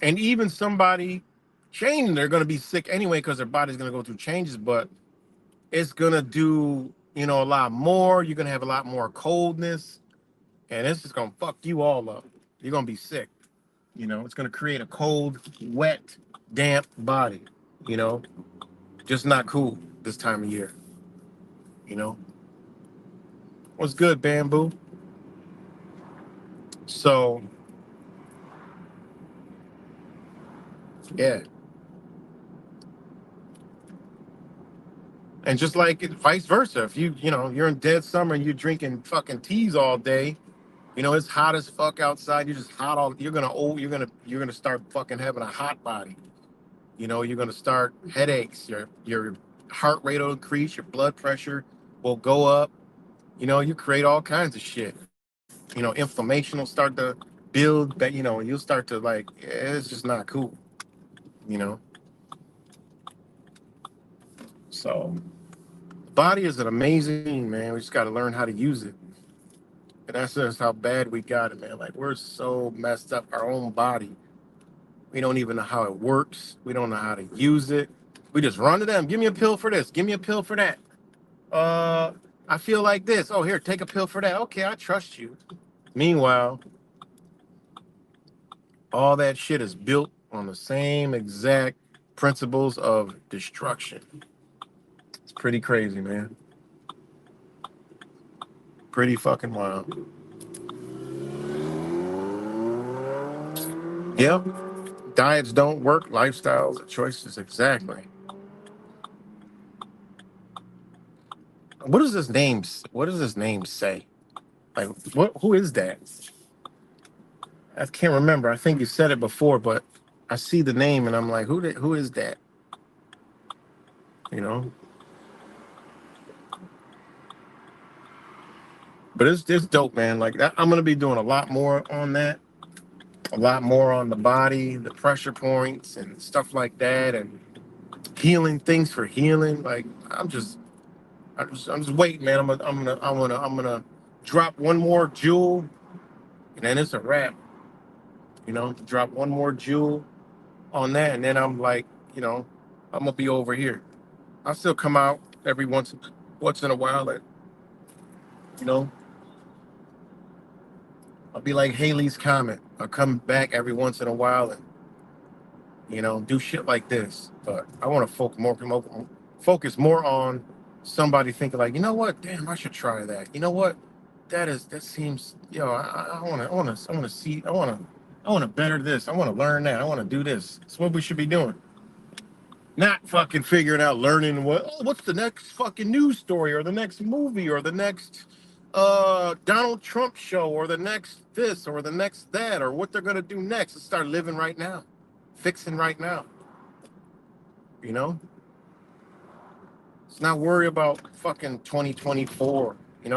And even somebody changing, they're gonna be sick anyway because their body's gonna go through changes. But it's gonna do, a lot more. You're gonna have a lot more coldness, and it's just gonna fuck you all up. You're gonna be sick. It's gonna create a cold, wet, damp body. You know, just not cool this time of year. You know, what's good, Bamboo? So yeah, and just like vice versa, if you're in dead summer and you're drinking fucking teas all day. It's hot as fuck outside. You're just hot all. You're gonna start fucking having a hot body. You're gonna start headaches. Your heart rate will increase. Your blood pressure will go up. You create all kinds of shit. Inflammation will start to build. That you'll start to like. It's just not cool. You know. So the body is an amazing man. We just got to learn how to use it. And that's just how bad we got it, man. Like we're so messed up our own body. We don't even know how it works. We don't know how to use it. We just run to them. Give me a pill for this. Give me a pill for that. Uh, I feel like this. Oh, here, take a pill for that. Okay, I trust you. Meanwhile, all that shit is built on the same exact principles of destruction. It's pretty crazy, man. Pretty fucking wild. Yep. Diets don't work. Lifestyles and choices. Exactly. What does this name say? Like, what? Who is that? I can't remember. I think you said it before, but I see the name and I'm like, who is that? You know? But it's dope, man. Like that, I'm gonna be doing a lot more on that, a lot more on the body, the pressure points and stuff like that, and healing things for healing. Like I'm just waiting, man. I'm gonna drop one more jewel, and then it's a wrap. Drop one more jewel on that, and then I'm like, you know, I'm gonna be over here. I still come out every once in a while, and you know, I'll be like Haley's Comet. I'll come back every once in a while and do shit like this. But I want to focus more on somebody thinking like, you know what, damn, I should try that. You know what, that seems, I want to see, I want to better this. I want to learn that. I want to do this. It's what we should be doing. Not fucking figuring out, learning what's the next fucking news story or the next movie or the next Donald Trump show or the next this or the next that or what they're gonna do next. Let's start living right now, fixing right now. You know, let's not worry about fucking 2024. We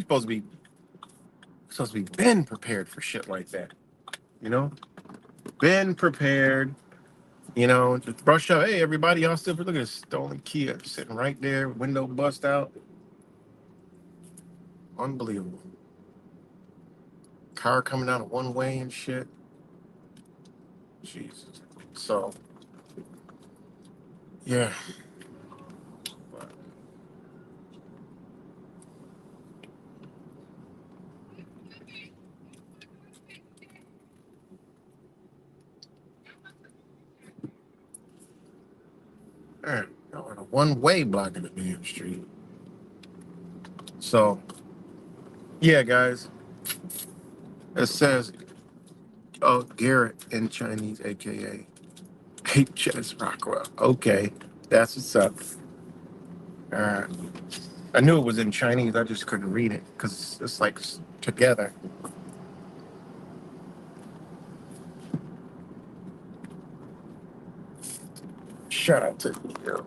supposed to be been prepared for shit like that. You know, been prepared. Just brush up. Hey, everybody, y'all still look at this stolen Kia sitting right there, window bust out. Unbelievable. Car coming out of one way and shit. Jesus. So, yeah. one way blocking the damn street. So yeah, guys, it says Garrett in Chinese, aka HS Rockwell. Okay, that's what's up. All right. I knew it was in Chinese. I just couldn't read it because it's like together. Shout out to you.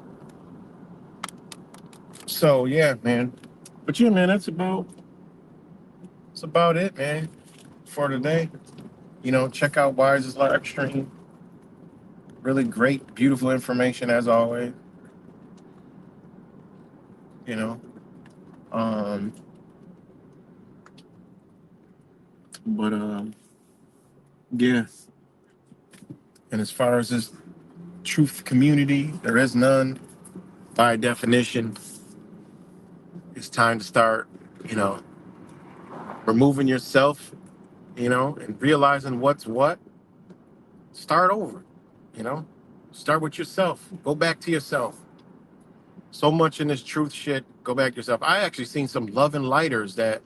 So yeah, man. But yeah, man, that's about it, man, for today. Check out Wise's live stream. Really great, beautiful information as always. You know. Um, but yeah. And as far as this truth community, there is none. By definition, it's time to start, you know, removing yourself, and realizing what's what. Start over, you know. Start with yourself. Go back to yourself. So much in this truth shit. Go back to yourself. I actually seen some love and lighters that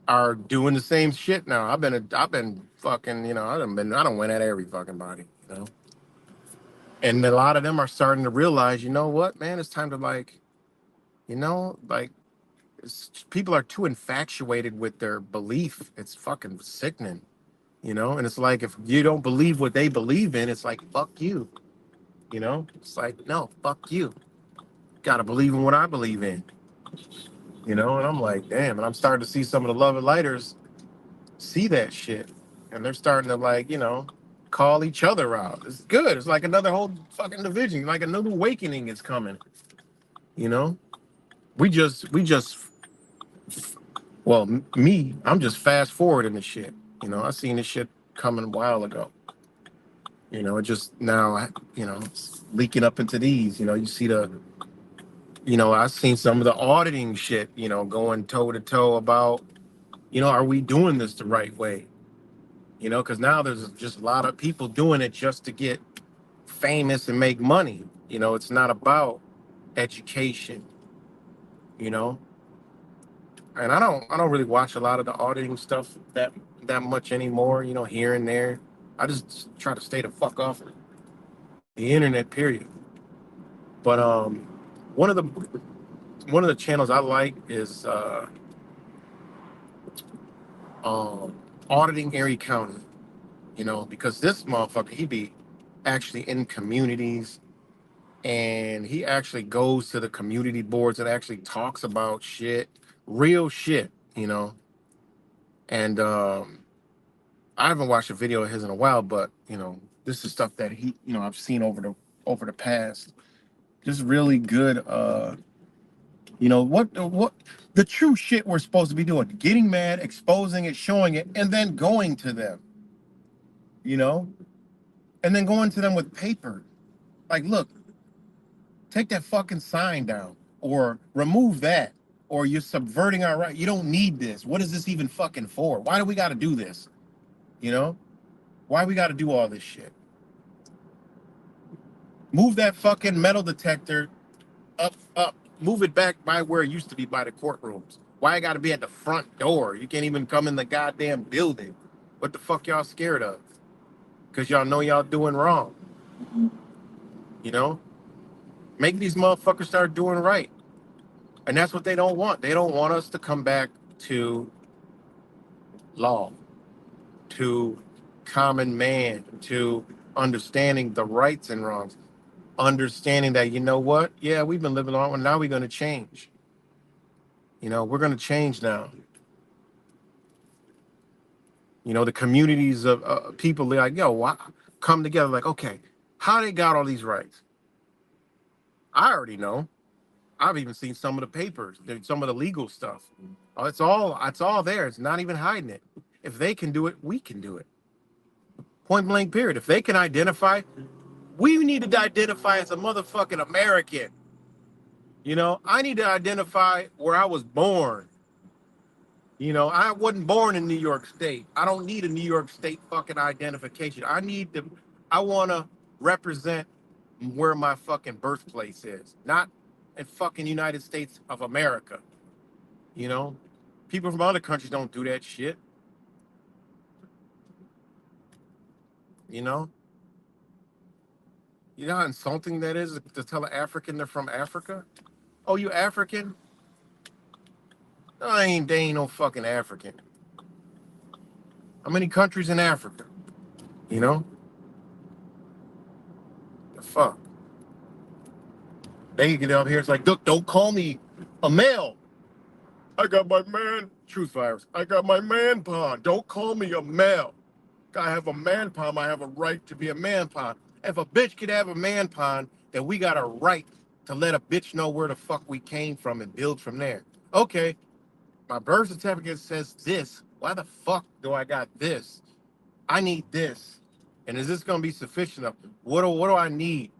are doing the same shit now. I've been fucking, I don't went at every fucking body. And a lot of them are starting to realize, you know what, man, it's time to like people are too infatuated with their belief. It's fucking sickening, and it's like if you don't believe what they believe in, it's like fuck you. It's like no, fuck you. Gotta believe in what I believe in. And I'm like, damn, and I'm starting to see some of the love and lighters see that shit. And they're starting to like, call each other out. It's good. It's like another whole fucking division, like another awakening is coming, you know? We just well, me, I'm just fast forwarding the shit. I seen this shit coming a while ago. It just now, it's leaking up into these. You see I seen some of the auditing shit, going toe to toe about, are we doing this the right way? Because now there's just a lot of people doing it just to get famous and make money. It's not about education, you know. And I don't really watch a lot of the auditing stuff that much anymore, here and there. I just try to stay the fuck off the internet, period. But one of the one of the channels I like is auditing Erie County, because this motherfucker he be actually in communities, and he actually goes to the community boards and actually talks about shit, real shit, And I haven't watched a video of his in a while, but this is stuff that he, I've seen over the past. Just really good. What the true shit we're supposed to be doing: getting mad, exposing it, showing it, and then going to them, you know, and then going to them with paper. Like, look, take that fucking sign down, or remove that, or you're subverting our right. You don't need this. What is this even fucking for? Why do we got to do this? You know, why we got to do all this shit? Move that fucking metal detector up. Move it back by where it used to be by the courtrooms. Why I got to be at the front door? You can't even come in the goddamn building. What the fuck y'all scared of? Because y'all know y'all doing wrong. You know, make these motherfuckers start doing right. And that's what they don't want. They don't want us to come back to law, to common man, to understanding the rights and wrongs, understanding that, you know what? Yeah, we've been living long, and now we're going to change. We're going to change now. The communities of people, they're like, yo, why? Come together like, okay, how they got all these rights? I already know. I've even seen some of the papers, some of the legal stuff. It's all there. It's not even hiding it. If they can do it, we can do it. Point blank, period. If they can identify, we need to identify as a motherfucking American. I need to identify where I was born. I wasn't born in New York State. I don't need a New York State fucking identification. I want to represent where my fucking birthplace is, not in fucking United States of America. You know, people from other countries don't do that shit. You know, you know how insulting that is to tell an African they're from Africa. Oh, you African? No, they ain't no fucking African. How many countries in Africa? You know, the fuck. They get up here. It's like, look, don't call me a male. I got my man. Truth virus. I got my man pawn. Don't call me a male. I have a man palm. I have a right to be a man palm. If a bitch could have a man palm, then we got a right to let a bitch know where the fuck we came from and build from there. Okay, my birth certificate says this. Why the fuck do I got this? I need this. And is this gonna be sufficient enough? What do I need?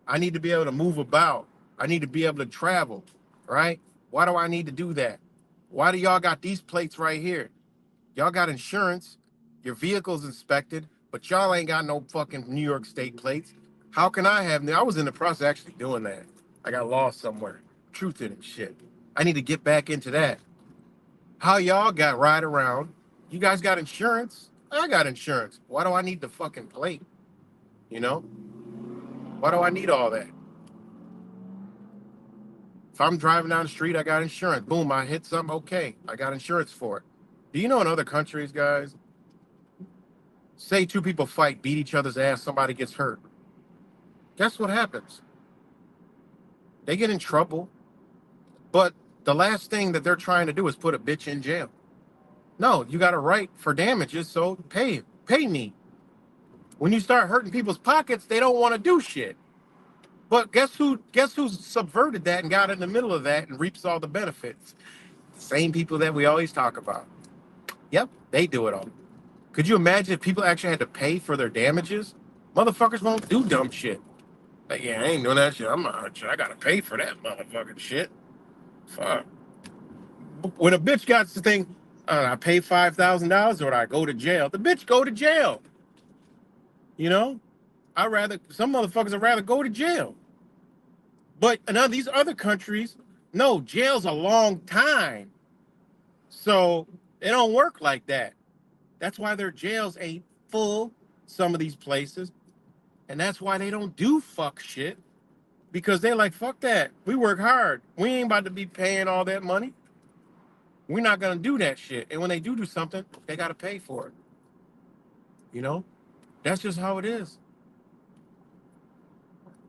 I need to be able to move about. I need to be able to travel, right? Why do I need to do that? Why do y'all got these plates right here? Y'all got insurance, your vehicle's inspected, but y'all ain't got no fucking New York State plates. How can I have? I was in the process of actually doing that. I got lost somewhere. Truth in it, shit. I need to get back into that. How y'all got ride around? You guys got insurance? I got insurance. Why do I need the fucking plate? You know? Why do I need all that? If I'm driving down the street, I got insurance. Boom, I hit something. Okay, I got insurance for it. Do you know in other countries, guys, say two people fight, beat each other's ass, somebody gets hurt. Guess what happens? They get in trouble, but the last thing that they're trying to do is put a bitch in jail. No, you got a right for damages, so pay me. When you start hurting people's pockets, they don't want to do shit. But guess who's subverted that and got in the middle of that and reaps all the benefits? The same people that we always talk about. Yep, they do it all. Could you imagine if people actually had to pay for their damages? Motherfuckers won't do dumb shit. Like, yeah, I ain't doing that shit. I gotta pay for that motherfucking shit. Fuck. When a bitch got to think, I pay $5,000 or I go to jail, the bitch go to jail. You know? Some motherfuckers would rather go to jail. But in these other countries, no, jail's a long time. So it don't work like that. That's why their jails ain't full, some of these places. And that's why they don't do fuck shit. Because they're like, fuck that. We work hard. We ain't about to be paying all that money. We're not gonna do that shit. And when they do something, they gotta pay for it. You know? That's just how it is.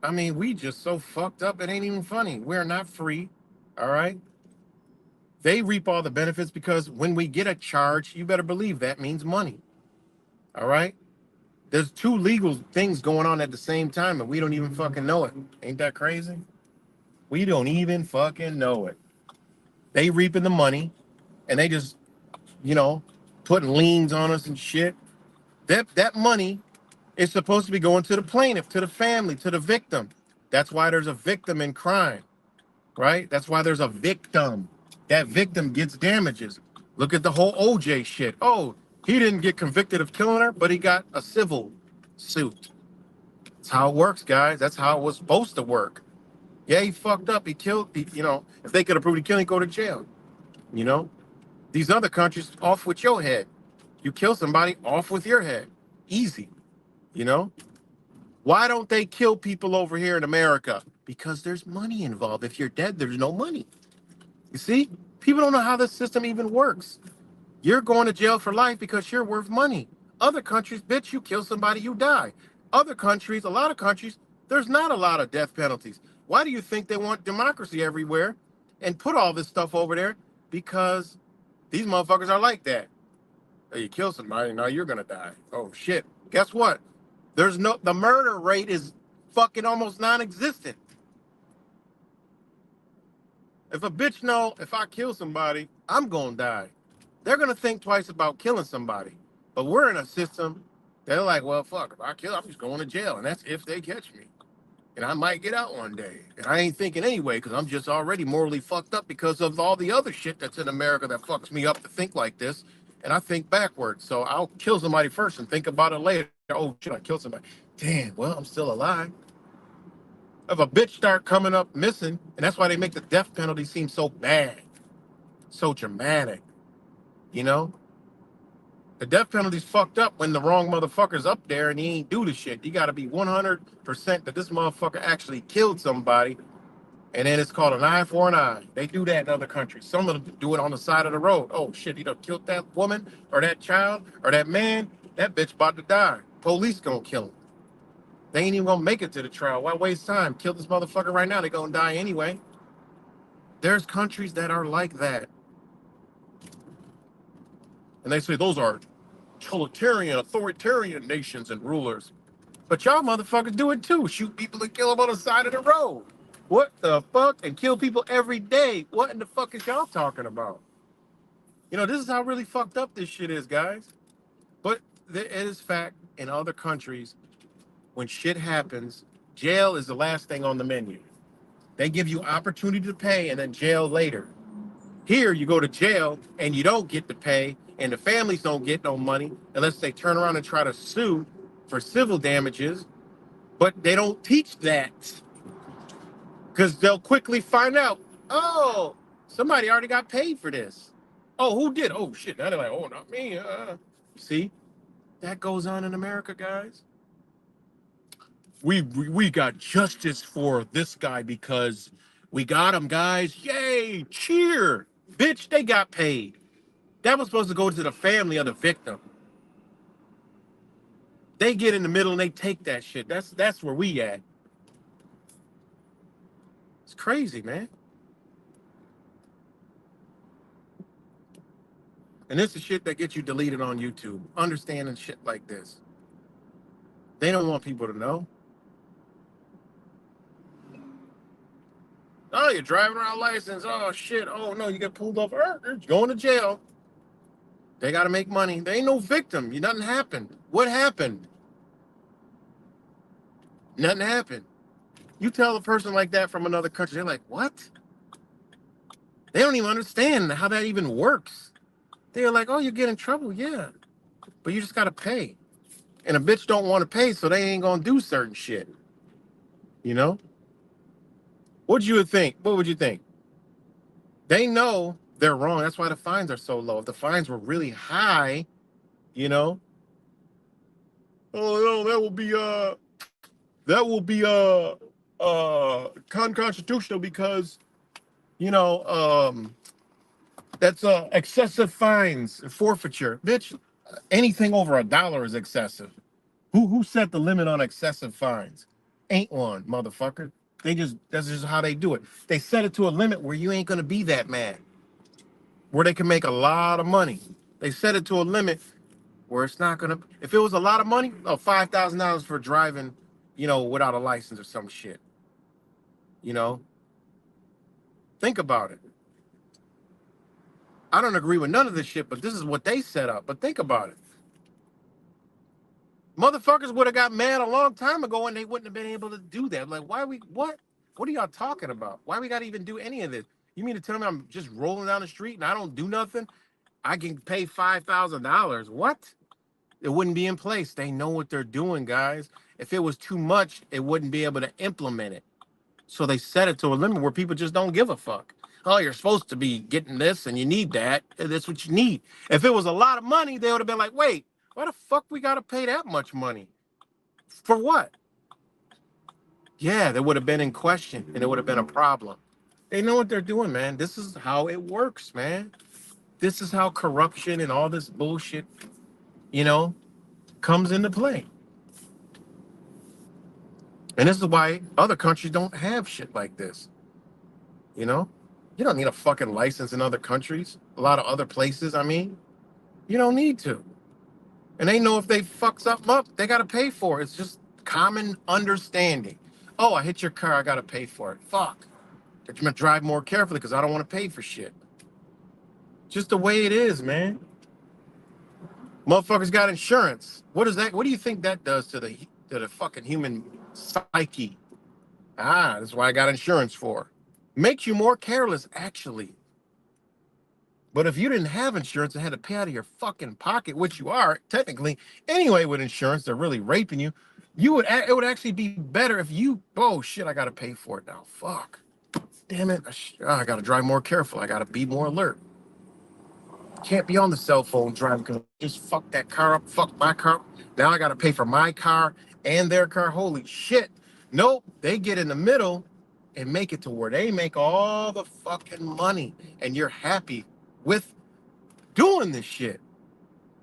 I mean, we just so fucked up, it ain't even funny. We're not free. All right. They reap all the benefits because when we get a charge, you better believe that means money. All right. There's two legal things going on at the same time, and we don't even fucking know it. Ain't that crazy? We don't even fucking know it. They reaping the money, and they just, you know, putting liens on us and shit. That money is supposed to be going to the plaintiff, to the family, to the victim. That's why there's a victim in crime, right? That's why there's a victim. That victim gets damages. Look at the whole OJ shit. Oh, he didn't get convicted of killing her, but he got a civil suit. That's how it works, guys. That's how it was supposed to work. Yeah, he fucked up. He killed, if they could have proved he killed, he'd go to jail. You know? These other countries, off with your head. You kill somebody, off with your head. Easy. You know? Why don't they kill people over here in America? Because there's money involved. If you're dead, there's no money. You see? People don't know how this system even works. You're going to jail for life because you're worth money. Other countries, bitch, you kill somebody, you die. Other countries, a lot of countries, there's not a lot of death penalties. Why do you think they want democracy everywhere and put all this stuff over there? Because these motherfuckers are like that. Hey, you kill somebody, now you're gonna die. Oh shit. Guess what? The murder rate is fucking almost non-existent. If a bitch know if I kill somebody, I'm gonna die, they're gonna think twice about killing somebody. But we're in a system, they're like, well, fuck, if I kill, I'm just going to jail, and that's if they catch me. And I might get out one day. And I ain't thinking anyway, because I'm just already morally fucked up because of all the other shit that's in America that fucks me up to think like this. And I think backwards. So I'll kill somebody first and think about it later. Oh shit, I killed somebody. Damn, well, I'm still alive. If a bitch start coming up missing, and that's why they make the death penalty seem so bad, so dramatic. You know, the death penalty's fucked up when the wrong motherfucker's up there and he ain't do the shit. You got to be 100% that this motherfucker actually killed somebody, and then it's called an eye for an eye. They do that in other countries. Some of them do it on the side of the road. Oh shit, he done killed that woman or that child or that man. That bitch about to die. Police gonna kill him. They ain't even gonna make it to the trial. Why waste time? Kill this motherfucker right now. They gonna die anyway. There's countries that are like that, and they say those are totalitarian, authoritarian nations and rulers. But y'all motherfuckers do it too. Shoot people and kill them on the side of the road. What the fuck? And kill people every day. What in the fuck is y'all talking about? You know, this is how really fucked up this shit is, guys. But it is fact in other countries, when shit happens, jail is the last thing on the menu. They give you opportunity to pay and then jail later. Here, you go to jail and you don't get to pay, and the families don't get no money unless they turn around and try to sue for civil damages. But they don't teach that because they'll quickly find out, oh, somebody already got paid for this. Oh, who did? Oh, shit. Now they're like, oh, not me. See, that goes on in America, guys. We got justice for this guy because we got him, guys. Yay, cheer. Bitch, they got paid. That was supposed to go to the family of the victim. They get in the middle and they take that shit. That's where we at. It's crazy, man. And this is shit that gets you deleted on YouTube. Understanding shit like this. They don't want people to know. Oh, you're driving around license. Oh shit. Oh no, you get pulled over. You're going to jail. They gotta make money. There ain't no victim. Nothing happened. What happened? Nothing happened. You tell a person like that from another country, they're like, what? They don't even understand how that even works. They're like, oh, you get in trouble, yeah. But you just gotta pay. And a bitch don't want to pay, so they ain't gonna do certain shit. You know? What you would think? What would you think? They know they're wrong. That's why the fines are so low. If the fines were really high, you know, oh no, that will be unconstitutional because you know that's excessive fines and forfeiture. Bitch, anything over $1 is excessive. Who set the limit on excessive fines? Ain't one, motherfucker. That's just how they do it. They set it to a limit where you ain't gonna be that mad, where they can make a lot of money. They set it to a limit where it's not gonna. If it was a lot of money, oh, $5,000 for driving, you know, without a license or some shit. You know, think about it. I don't agree with none of this shit, but this is what they set up. But think about it. Motherfuckers would have got mad a long time ago and they wouldn't have been able to do that. Like, why we what? What are y'all talking about? Why we gotta even do any of this? You mean to tell me I'm just rolling down the street and I don't do nothing? I can pay $5,000. What? It wouldn't be in place. They know what they're doing, guys. If it was too much, it wouldn't be able to implement it. So they set it to a limit where people just don't give a fuck. Oh, you're supposed to be getting this and you need that. That's what you need. If it was a lot of money, they would have been like, wait, why the fuck we got to pay that much money? For what? Yeah, they would have been in question and it would have been a problem. They know what they're doing, man. This is how it works, man. This is how corruption and all this bullshit, you know, comes into play. And this is why other countries don't have shit like this. You know, you don't need a fucking license in other countries, a lot of other places. I mean, you don't need to. And they know if they fuck something up, they got to pay for it. It's just common understanding. Oh, I hit your car, I got to pay for it. Fuck. I'm going to drive more carefully because I don't want to pay for shit. Just the way it is, man. Motherfuckers got insurance. What is that? What do you think that does to the fucking human psyche? Ah, that's why I got insurance for. Makes you more careless, actually. But if you didn't have insurance and had to pay out of your fucking pocket, which you are technically anyway with insurance, they're really raping you. It would actually be better if you. Oh shit! I gotta pay for it now. Fuck. Damn it! I gotta drive more careful. I gotta be more alert. Can't be on the cell phone driving because just fuck that car up. Fuck my car up. Now I gotta pay for my car and their car. Holy shit! Nope. They get in the middle and make it to where they make all the fucking money, and you're happy with doing this shit.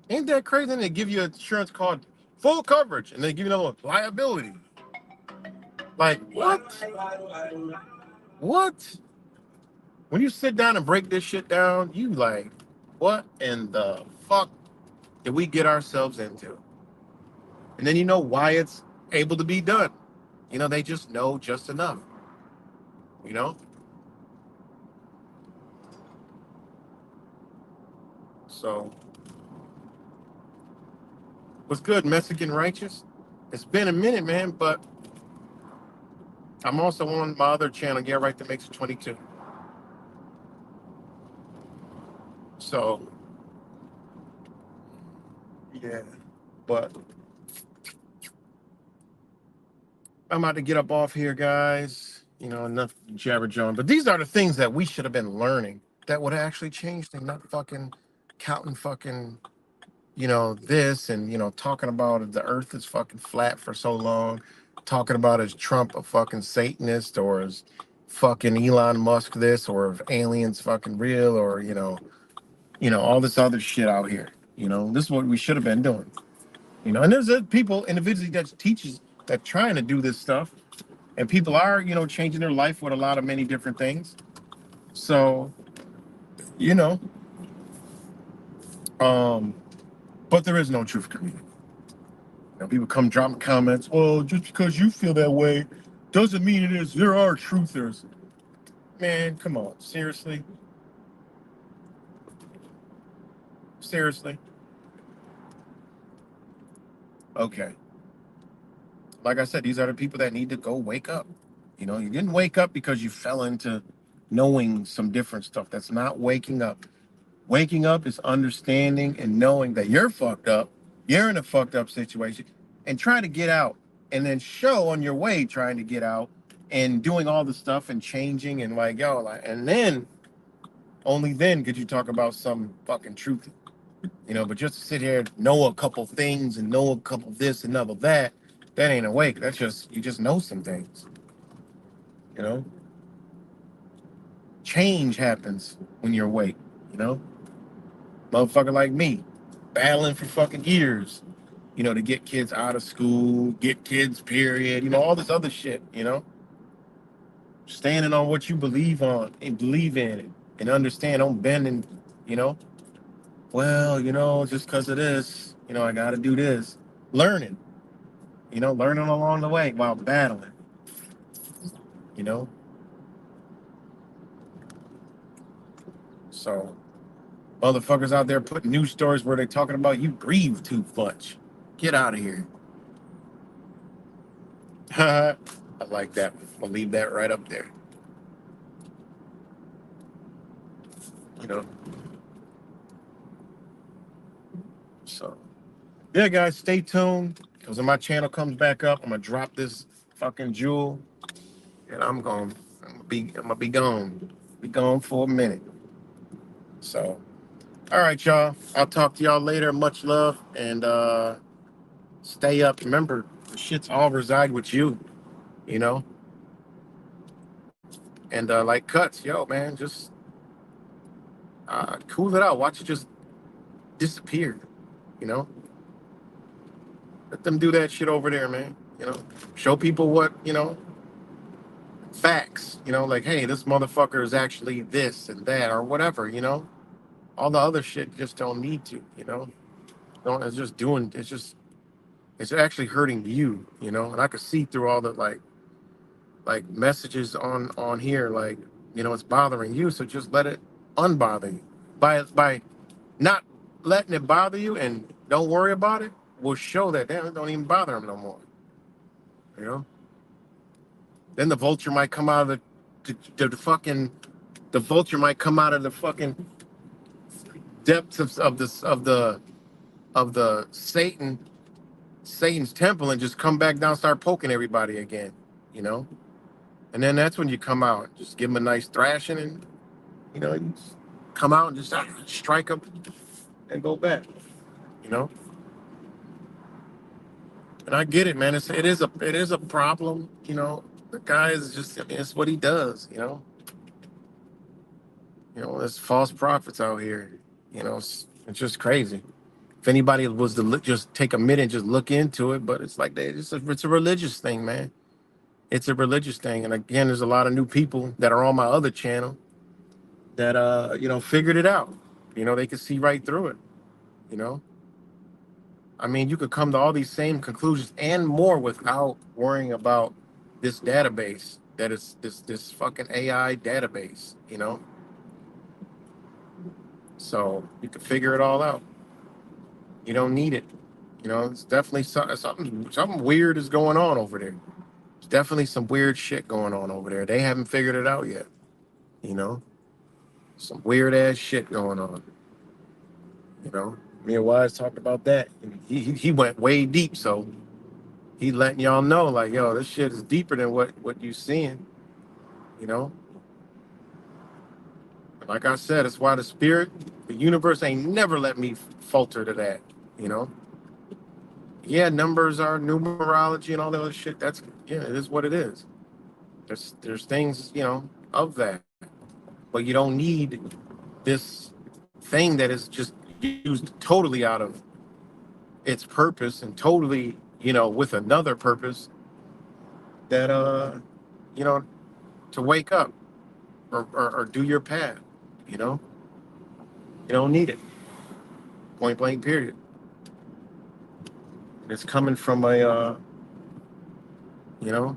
Ain't that crazy? And they give you insurance called full coverage, and they give you another one, liability. Like what? What? When you sit down and break this shit down, you like, what in the fuck did we get ourselves into? And then you know why it's able to be done. You know, they just know just enough. You know? So what's good, Mexican Righteous? It's been a minute, man, but I'm also on my other channel, Get Right, that makes it 22. So yeah. But I'm about to get up off here, guys. You know, enough jabber jawing. But these are the things that we should have been learning that would have actually changed things, not fucking counting fucking, you know, this and, you know, talking about the earth is fucking flat for so long, talking about is Trump a fucking Satanist or is fucking Elon Musk this or if aliens fucking real or, all this other shit out here. You know, this is what we should have been doing. You know, and there's people, individually that teaches that trying to do this stuff and people are, changing their life with a lot of many different things. So, you know, um, but there is no truth community. People come dropping comments. Well, just because you feel that way doesn't mean it is. There are truthers. Man, come on, seriously, seriously. Okay, like I said, these are the people that need to go wake up. You didn't wake up because you fell into knowing some different stuff. That's not waking up. Waking up is understanding and knowing that you're fucked up, you're in a fucked up situation, and trying to get out. And then show on your way trying to get out and doing all the stuff and changing and and then only then could you talk about some fucking truth. But just to sit here, know a couple things and know a couple this and another that ain't awake. That's just you just know some things. You know, change happens when you're awake. You know, motherfucker like me, battling for fucking years, to get kids out of school, get kids, period, all this other shit, standing on what you believe on and believe in it and understand, don't bend and, you know, just because of this, I got to do this. Learning, learning along the way while battling, you know. So, motherfuckers out there putting news stories where they're talking about you breathe too much. Get out of here. I like that. I'll leave that right up there. You know. So, yeah, guys, stay tuned because when my channel comes back up, I'm gonna drop this fucking jewel, and I'm gonna be gone, be gone for a minute. So, all right, y'all. I'll talk to y'all later. Much love and stay up. Remember, the shits all reside with you. You know, and like cuts, yo, man, just cool it out. Watch it just disappear. You know, let them do that shit over there, man. Show people what facts. Like, hey, this motherfucker is actually this and that or whatever. All the other shit just don't need to. Don't. It's just doing. It's actually hurting you. And I could see through all the like messages on here. Like, it's bothering you. So just let it unbother you by not letting it bother you and don't worry about it. Will show that damn it don't even bother him no more. You know. Then the vulture might come out of the fucking the vulture might come out of the fucking depths of the Satan Satan's temple and just come back down, start poking everybody again, you know. And then that's when you come out, just give them a nice thrashing, and you just come out and just strike them and go back, you know. And I get it, man. It is a problem, you know. The guy is just, I mean, it's what he does, you know. There's false prophets out here, it's just crazy. If anybody was to just take a minute and just look into it, but it's like it's a religious thing, man. It's a religious thing, and again, there's a lot of new people that are on my other channel that figured it out. They could see right through it. You know, I mean, you could come to all these same conclusions and more without worrying about this database. That is this fucking AI database. So you can figure it all out. You don't need it. It's definitely something weird is going on over there. There's definitely some weird shit going on over there. They haven't figured it out yet. You know, some weird ass shit going on. Me and Wise talked about that. And he went way deep, so he letting y'all know, like, yo, this shit is deeper than what you seeing. You know, like I said, it's why the universe ain't never let me falter to that. You know, yeah, numbers are numerology and all that other shit. Yeah, it is what it is. There's things of that, but you don't need this thing that is just used totally out of its purpose and totally with another purpose that you know to wake up or do your path. You know, you don't need it. Point blank. Period. It's coming from you know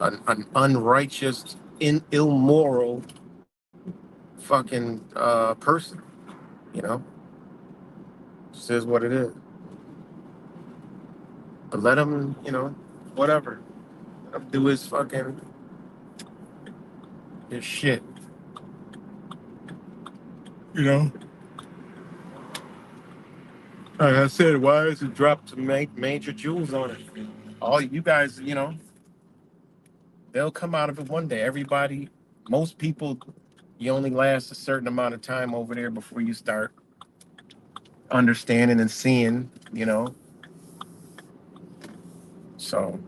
an unrighteous, immoral fucking person. You know, just is what it is. But let him, whatever. Let him do his shit. You know. Like I said, why is it dropped to make major jewels on it? All you guys, they'll come out of it one day. Everybody, most people, you only last a certain amount of time over there before you start understanding and seeing. So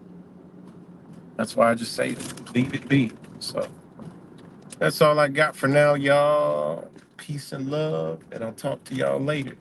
that's why I just say leave it be. So that's all I got for now, y'all. Peace and love, and I'll talk to y'all later.